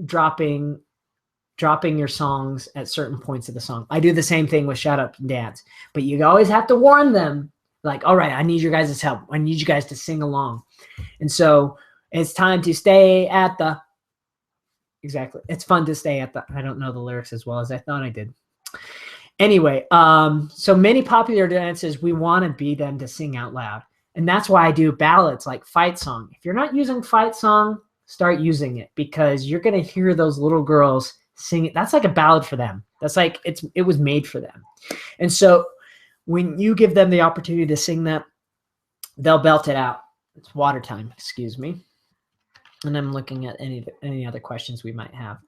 dropping your songs at certain points of the song. I do the same thing with Shut Up and Dance, but you always have to warn them, like, all right, I need your guys' help. I need you guys to sing along. And so it's time to stay at the, exactly. It's fun to stay at the, I don't know the lyrics as well as I thought I did. Anyway, so many popular dances, we want to be them to sing out loud. And that's why I do ballads like Fight Song. If you're not using Fight Song, start using it because you're going to hear those little girls sing it. That's like a ballad for them. That's like, it was made for them. And so when you give them the opportunity to sing that, they'll belt it out. It's water time, excuse me. And I'm looking at any other questions we might have.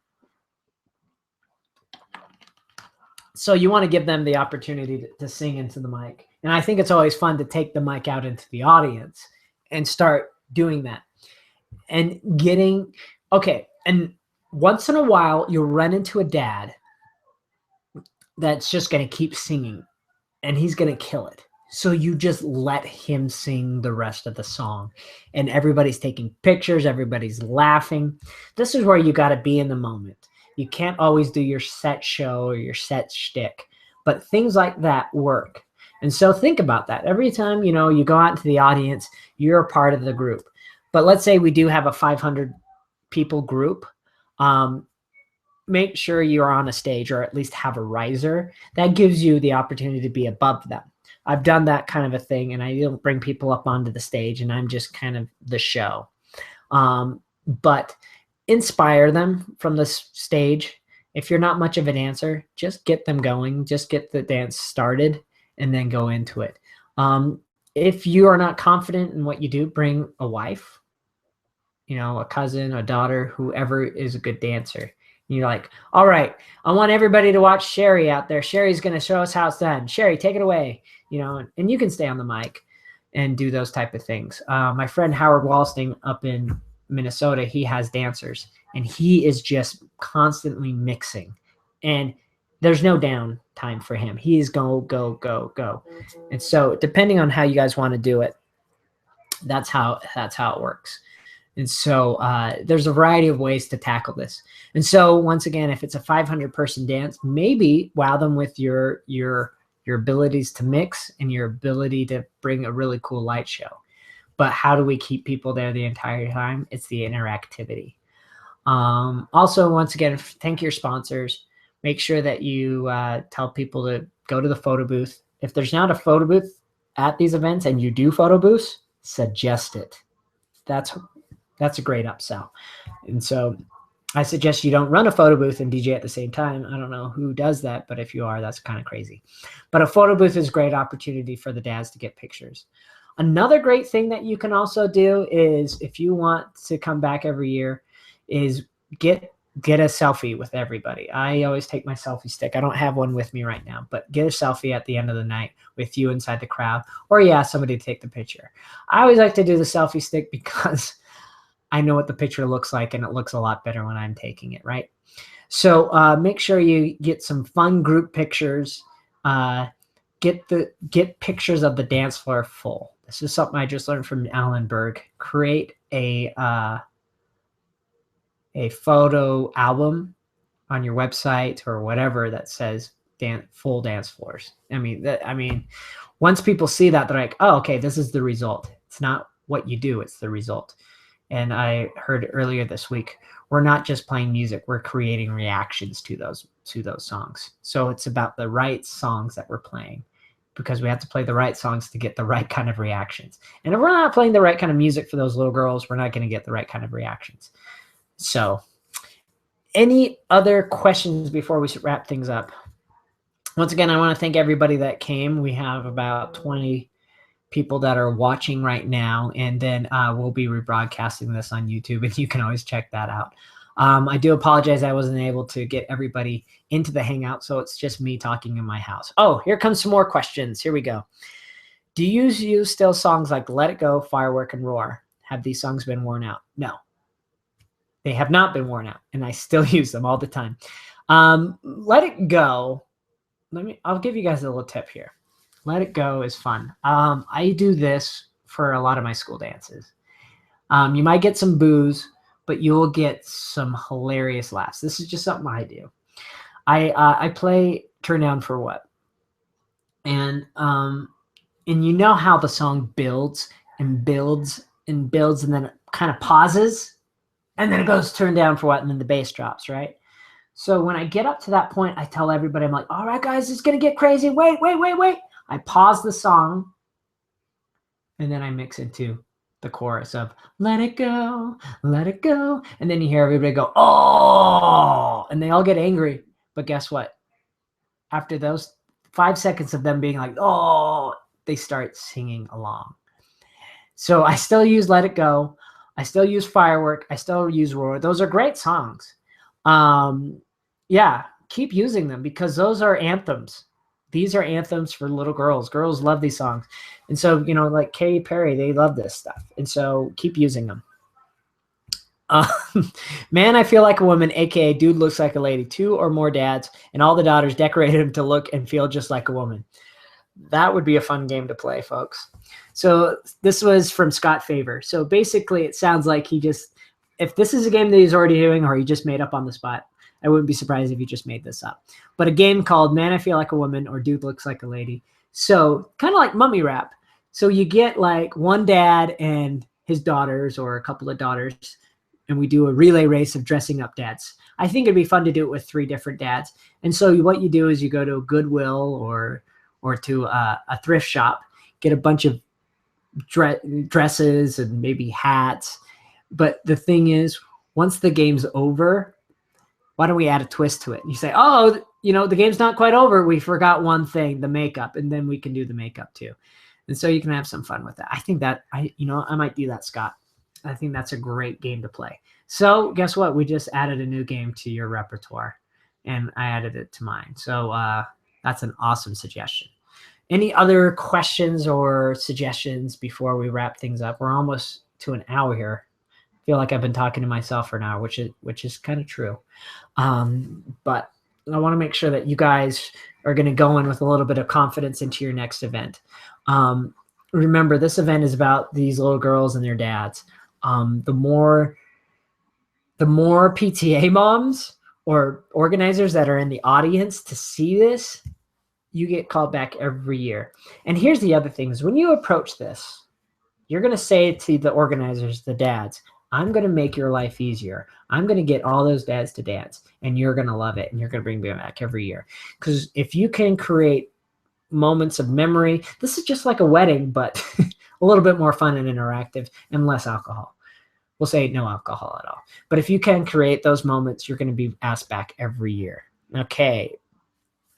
So you want to give them the opportunity to sing into the mic. And I think it's always fun to take the mic out into the audience and start doing that. And and once in a while, you'll run into a dad that's just going to keep singing, and he's going to kill it. So you just let him sing the rest of the song, and everybody's taking pictures, everybody's laughing. This is where you got to be in the moment. You can't always do your set show or your set shtick, but things like that work. And so think about that. Every time, you know, you go out into the audience, you're a part of the group. But let's say we do have a 500 people group. Make sure you're on a stage or at least have a riser. That gives you the opportunity to be above them. I've done that kind of a thing, and I don't bring people up onto the stage, and I'm just kind of the show. But inspire them from the stage. If you're not much of a dancer, just get them going. Just get the dance started and then go into it. If you are not confident in what you do, bring a wife, you know, a cousin, a daughter, whoever is a good dancer. You're like, all right, I want everybody to watch Sherry out there. Sherry's going to show us how it's done. Sherry, take it away. You know, and you can stay on the mic and do those type of things. My friend Howard Walsting up in Minnesota, he has dancers, and he is just constantly mixing. And there's no down time for him. He is go, go, go, go. And so depending on how you guys want to do it, that's how it works. And so there's a variety of ways to tackle this. And so once again, if it's a 500 person dance, maybe wow them with your abilities to mix and your ability to bring a really cool light show. But how do we keep people there the entire time? It's the interactivity. Also, once again, thank your sponsors. Make sure that you tell people to go to the photo booth. If there's not a photo booth at these events and you do photo booths, suggest it. That's a great upsell. And so I suggest you don't run a photo booth and DJ at the same time. I don't know who does that, but if you are, that's kind of crazy. But a photo booth is a great opportunity for the dads to get pictures. Another great thing that you can also do is, if you want to come back every year, is get a selfie with everybody. I always take my selfie stick. I don't have one with me right now, but get a selfie at the end of the night with you inside the crowd, or you ask somebody to take the picture. I always like to do the selfie stick because I know what the picture looks like, and it looks a lot better when I'm taking it, right? So make sure you get some fun group pictures. Get pictures of the dance floor full. This is something I just learned from Alan Berg. Create a photo album on your website or whatever that says full dance floors. I mean, once people see that, they're like, oh, okay, this is the result. It's not what you do, it's the result. And I heard earlier this week, we're not just playing music, we're creating reactions to those songs. So it's about the right songs that we're playing, because we have to play the right songs to get the right kind of reactions. And if we're not playing the right kind of music for those little girls, we're not going to get the right kind of reactions. So any other questions before we wrap things up? Once again, I want to thank everybody that came. We have about 20 people that are watching right now, and then we'll be rebroadcasting this on YouTube, and you can always check that out. I do apologize I wasn't able to get everybody into the Hangout, so it's just me talking in my house. Oh, here comes some more questions. Here we go. Do you use still songs like Let It Go, Firework, and Roar? Have these songs been worn out? No, they have not been worn out, and I still use them all the time. Let It Go, I'll give you guys a little tip here. Let It Go is fun. I do this for a lot of my school dances. You might get some boos, but you'll get some hilarious laughs. This is just something I do. I play Turn Down for What? And you know how the song builds and builds and builds, and then it kind of pauses, and then it goes Turn Down for What? And then the bass drops, right? So when I get up to that point, I tell everybody, I'm like, all right, guys, it's going to get crazy. Wait. I pause the song, and then I mix into the chorus of let it go, and then you hear everybody go, oh, and they all get angry. But guess what? After those 5 seconds of them being like, oh, they start singing along. So I still use Let It Go. I still use Firework. I still use Roar. Those are great songs. Yeah, keep using them, because those are anthems. These are anthems for little girls. Girls love these songs. And so, you know, like Katy Perry, they love this stuff. And so keep using them. Man, I feel like a woman, aka dude looks like a lady. 2 or more dads and all the daughters decorated him to look and feel just like a woman. That would be a fun game to play, folks. So this was from Scott Favor. So basically, it sounds like if this is a game that he's already doing or he just made up on the spot, I wouldn't be surprised if he just made this up. But a game called Man, I Feel Like a Woman or Dude Looks Like a Lady. So kind of like Mummy Rap. So you get like one dad and his daughters or a couple of daughters, and we do a relay race of dressing up dads. I think it'd be fun to do it with 3 different dads. And so what you do is you go to a Goodwill or to a thrift shop, get a bunch of dresses and maybe hats. But the thing is, once the game's over, why don't we add a twist to it? You say, oh, the game's not quite over. We forgot one thing, the makeup, and then we can do the makeup too. And so you can have some fun with that. I think that I might do that, Scott. I think that's a great game to play. So guess what? We just added a new game to your repertoire, and I added it to mine. So that's an awesome suggestion. Any other questions or suggestions before we wrap things up? We're almost to an hour here. I feel like I've been talking to myself for an hour, which is kind of true. But I want to make sure that you guys are going to go in with a little bit of confidence into your next event. Remember, this event is about these little girls and their dads. The more PTA moms or organizers that are in the audience to see this, you get called back every year. And here's the other thing is when you approach this, you're going to say to the organizers, the dads, I'm going to make your life easier. I'm going to get all those dads to dance, and you're going to love it, and you're going to bring me back every year. Because if you can create moments of memory, this is just like a wedding, but a little bit more fun and interactive and less alcohol. We'll say no alcohol at all. But if you can create those moments, you're going to be asked back every year. Okay.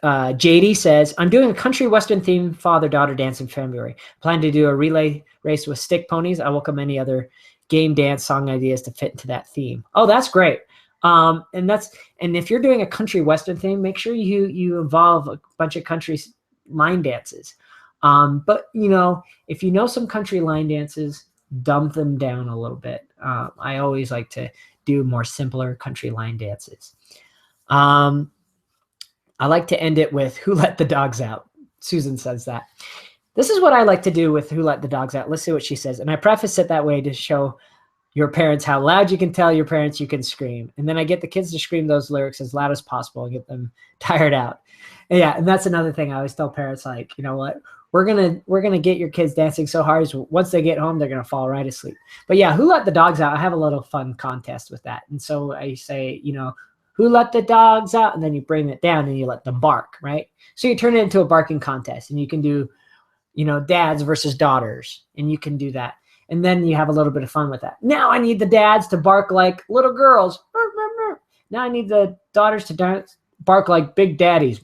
JD says, I'm doing a country western themed father-daughter dance in February. Plan to do a relay race with stick ponies. I welcome any other game, dance, song ideas to fit into that theme. Oh, that's great. And if you're doing a country western theme, make sure you involve a bunch of country line dances. But if you know some country line dances, dump them down a little bit. I always like to do more simpler country line dances. I like to end it with Who Let the Dogs Out? Susan says that. This is what I like to do with Who Let the Dogs Out. Let's see what she says. And I preface it that way to show your parents how loud you can tell your parents you can scream. And then I get the kids to scream those lyrics as loud as possible and get them tired out. And that's another thing I always tell parents, like, you know what? We're gonna get your kids dancing so hard. So once they get home, they're gonna fall right asleep. But yeah, Who Let the Dogs Out? I have a little fun contest with that. And so I say, who let the dogs out? And then you bring it down and you let them bark, right? So you turn it into a barking contest, and you can do, dads versus daughters, and you can do that. And then you have a little bit of fun with that. Now I need the dads to bark like little girls. Now I need the daughters to bark like big daddies.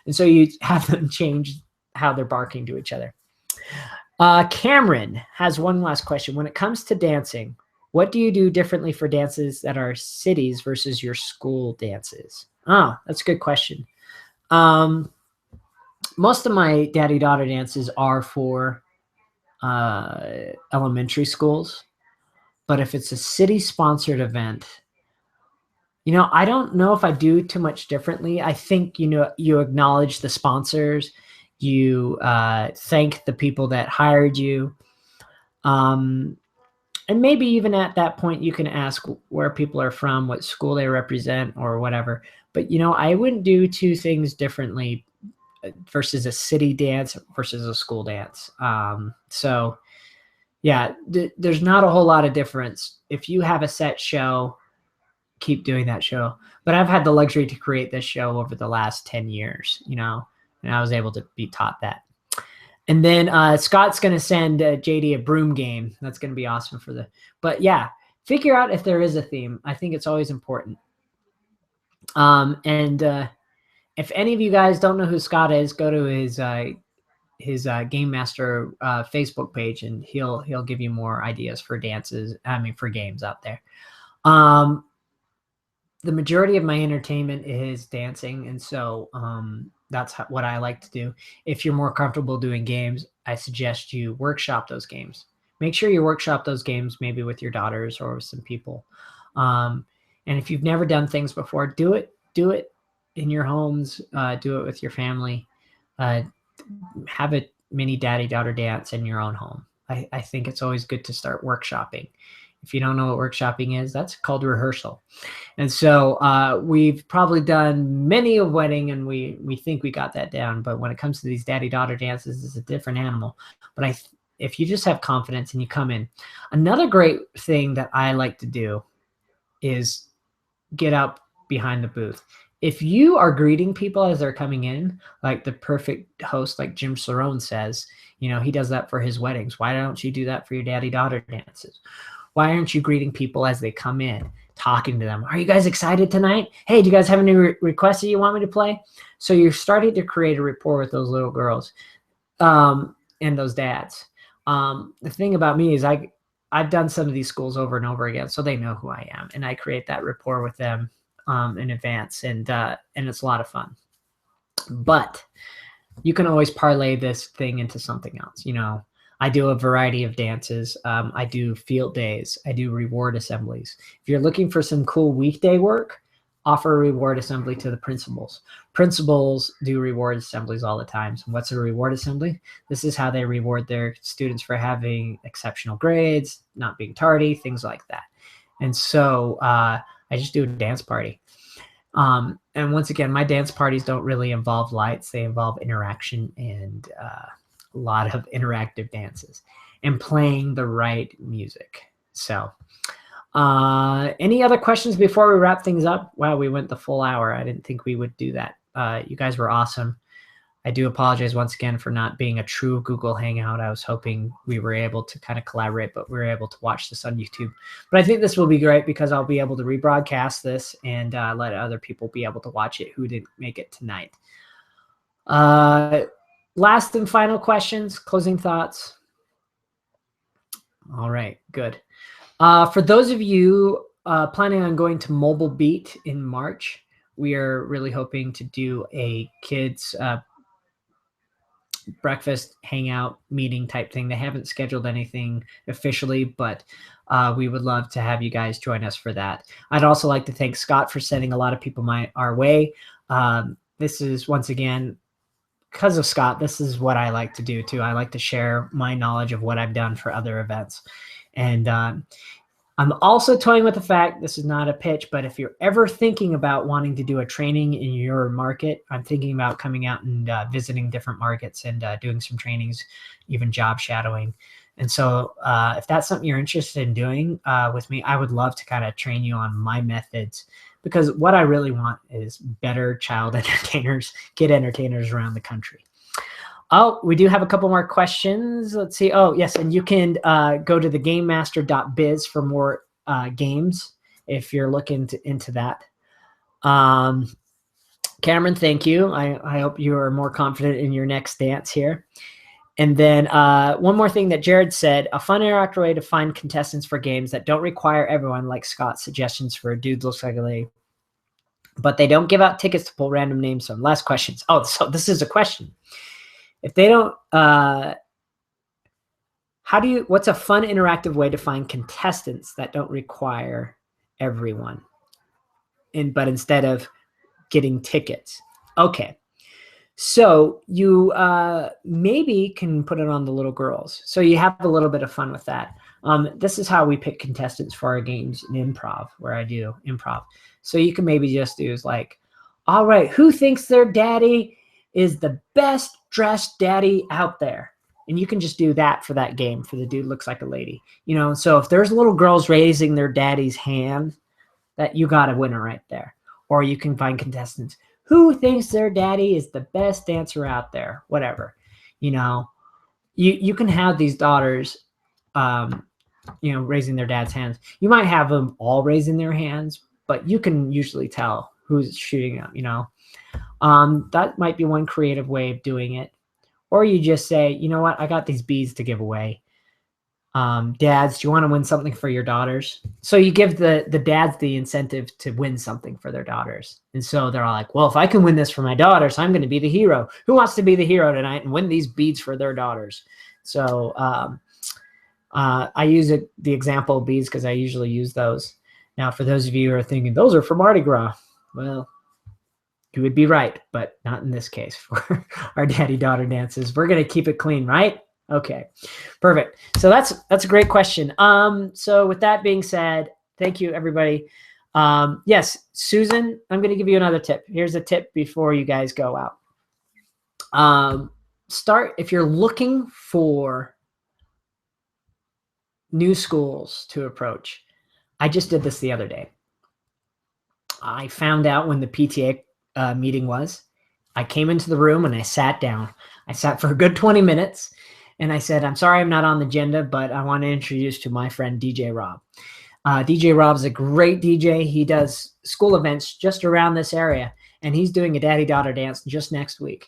And so you have them change how they're barking to each other. Cameron has one last question. When it comes to dancing, what do you do differently for dances that are cities versus your school dances? Oh, that's a good question. Most of my daddy-daughter dances are for elementary schools. But if it's a city-sponsored event, I don't know if I do too much differently. I think, you acknowledge the sponsors. You thank the people that hired you. And maybe even at that point, you can ask where people are from, what school they represent, or whatever. But, I wouldn't do two things differently versus a city dance versus a school dance. So, yeah, there's not a whole lot of difference. If you have a set show, keep doing that show. But I've had the luxury to create this show over the last 10 years, and I was able to be taught that. And then Scott's going to send JD a broom game. That's going to be awesome but yeah, figure out if there is a theme. I think it's always important. And if any of you guys don't know who Scott is, go to his Game Master Facebook page, and he'll give you more ideas for for games out there. The majority of my entertainment is dancing, and so that's what I like to do. If you're more comfortable doing games, I suggest you workshop those games. Make sure you workshop those games maybe with your daughters or with some people. And if you've never done things before, do it in your homes. Do it with your family. have a mini daddy-daughter dance in your own home. I think it's always good to start workshopping. If you don't know what workshopping is, that's called rehearsal. And so we've probably done many a wedding, and we think we got that down. But when it comes to these daddy-daughter dances, it's a different animal. But if you just have confidence and you come in, another great thing that I like to do is get out behind the booth. If you are greeting people as they're coming in, like the perfect host, like Jim Cerrone says, he does that for his weddings. Why don't you do that for your daddy-daughter dances? Why aren't you greeting people as they come in, talking to them? Are you guys excited tonight? Hey, do you guys have any requests that you want me to play? So you're starting to create a rapport with those little girls and those dads. The thing about me is I've done some of these schools over and over again, so they know who I am, and I create that rapport with them in advance, and it's a lot of fun. But you can always parlay this thing into something else. I do a variety of dances. I do field days. I do reward assemblies. If you're looking for some cool weekday work, offer a reward assembly to the principals. Principals do reward assemblies all the time. So what's a reward assembly? This is how they reward their students for having exceptional grades, not being tardy, things like that. And so I just do a dance party. And once again, my dance parties don't really involve lights. They involve interaction and a lot of interactive dances and playing the right music. So any other questions before we wrap things up? Wow, we went the full hour. I didn't think we would do that. You guys were awesome. I do apologize once again for not being a true Google Hangout. I was hoping we were able to kind of collaborate, but we were able to watch this on YouTube. But I think this will be great because I'll be able to rebroadcast this and let other people be able to watch it who didn't make it tonight. Last and final questions, closing thoughts. All right, good. For those of you planning on going to Mobile Beat in March, we are really hoping to do a kids breakfast hangout meeting type thing. They haven't scheduled anything officially, but we would love to have you guys join us for that. I'd also like to thank Scott for sending a lot of people our way. This is, once again, because of Scott, this is what I like to do too. I like to share my knowledge of what I've done for other events. And I'm also toying with the fact, this is not a pitch, but if you're ever thinking about wanting to do a training in your market, I'm thinking about coming out and visiting different markets and doing some trainings, even job shadowing. And so if that's something you're interested in doing with me, I would love to kind of train you on my methods, because what I really want is better child entertainers, kid entertainers around the country. Oh, we do have a couple more questions. Let's see. Oh, yes. And you can go to thegamemaster.biz for more games if you're looking into that. Cameron, thank you. I hope you are more confident in your next dance here. And then one more thing that Jared said, a fun interactive way to find contestants for games that don't require everyone, like Scott's suggestions for a dude looks like a lady. But they don't give out tickets to pull random names from. Last questions. Oh, so this is a question. If they don't, what's a fun interactive way to find contestants that don't require everyone? But instead of getting tickets. Okay. So you maybe can put it on the little girls. So you have a little bit of fun with that. This is how we pick contestants for our games in improv, where I do improv. So you can maybe just do is like, all right, who thinks their daddy is the best dressed daddy out there? And you can just do that for that game, for the dude looks like a lady. So if there's little girls raising their daddy's hand, that you got a winner right there. Or you can find contestants. Who thinks their daddy is the best dancer out there? Whatever. You can have these daughters, raising their dad's hands. You might have them all raising their hands, but you can usually tell who's shooting them, that might be one creative way of doing it. Or you just say, you know what? I got these beads to give away. Dads, do you want to win something for your daughters? So you give the dads the incentive to win something for their daughters. And so they're all like, well, if I can win this for my daughters, I'm going to be the hero. Who wants to be the hero tonight and win these beads for their daughters? So I use the example of beads because I usually use those. Now, for those of you who are thinking, those are for Mardi Gras. Well, You would be right, but not in this case for our daddy-daughter dances. We're going to keep it clean, right? Okay, perfect. So that's a great question. So with that being said, thank you, everybody. Yes, Susan, I'm going to give you another tip. Here's a tip before you guys go out. Start, if you're looking for new schools to approach. I just did this the other day. I found out when the PTA meeting was. I came into the room and I sat down. I sat for a good 20 minutes and I said, I'm sorry I'm not on the agenda, but I want to introduce to my friend DJ Rob. DJ Rob's a great DJ. He does school events just around this area, and he's doing a daddy-daughter dance just next week.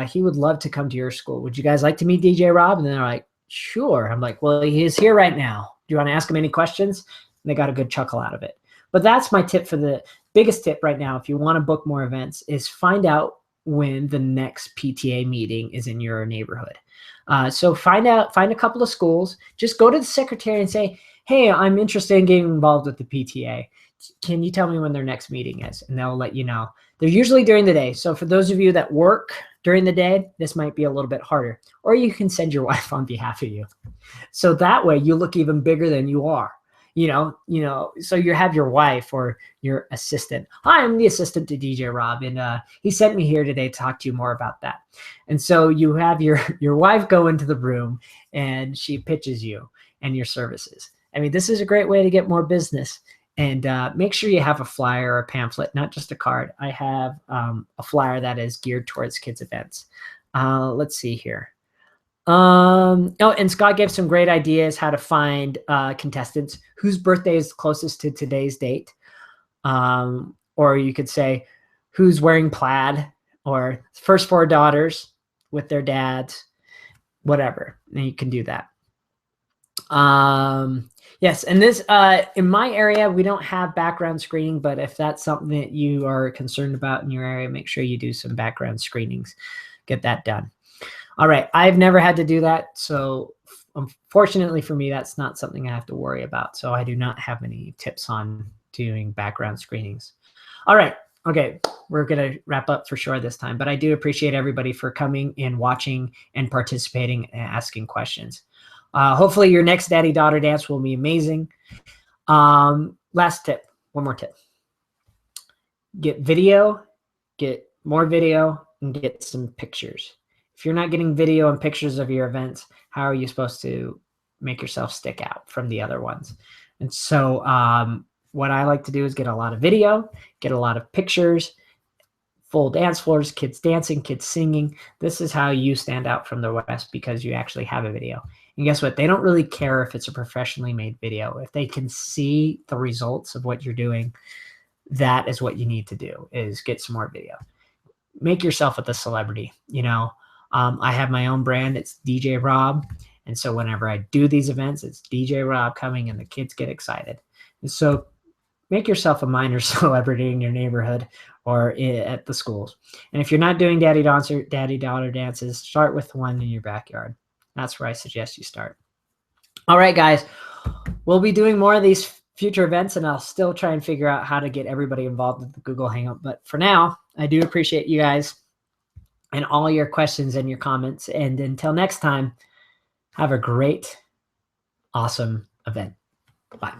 He would love to come to your school. Would you guys like to meet DJ Rob? And they're like, sure. I'm like, well, he is here right now. Do you want to ask him any questions? And they got a good chuckle out of it. But that's my tip for the biggest tip right now. If you want to book more events, is find out when the next PTA meeting is in your neighborhood. So find a couple of schools, just go to the secretary and say, hey, I'm interested in getting involved with the PTA. Can you tell me when their next meeting is? And they'll let you know. They're usually during the day. So for those of you that work during the day, this might be a little bit harder. Or you can send your wife on behalf of you. So that way you look even bigger than you are. So you have your wife or your assistant. Hi, I'm the assistant to DJ Rob, and he sent me here today to talk to you more about that. And so you have your wife go into the room and she pitches you and your services. I mean, this is a great way to get more business. And make sure you have a flyer or a pamphlet, not just a card. I have a flyer that is geared towards kids events. Let's see here. And Scott gave some great ideas how to find contestants whose birthday is closest to today's date. Or you could say who's wearing plaid, or first 4 daughters with their dads, whatever. And you can do that. Yes, and this in my area, we don't have background screening, but if that's something that you are concerned about in your area, make sure you do some background screenings. Get that done. All right, I've never had to do that, so unfortunately for me, that's not something I have to worry about. So I do not have any tips on doing background screenings. All right, okay, we're gonna wrap up for sure this time, but I do appreciate everybody for coming and watching and participating and asking questions. Hopefully your next daddy-daughter dance will be amazing. Last tip, one more tip. Get video, get more video, and get some pictures. If you're not getting video and pictures of your events, how are you supposed to make yourself stick out from the other ones? And so what I like to do is get a lot of video, get a lot of pictures, full dance floors, kids dancing, kids singing. This is how you stand out from the rest, because you actually have a video. And guess what? They don't really care if it's a professionally made video. If they can see the results of what you're doing, that is what you need to do, is get some more video. Make yourself a celebrity, I have my own brand. It's DJ Rob. And so whenever I do these events, it's DJ Rob coming and the kids get excited. And so make yourself a minor celebrity in your neighborhood or at the schools. And if you're not doing daddy-daughter dances, start with one in your backyard. That's where I suggest you start. All right, guys, we'll be doing more of these future events, and I'll still try and figure out how to get everybody involved with the Google Hangout. But for now, I do appreciate you guys and all your questions and your comments. And until next time, have a great, awesome event. Bye.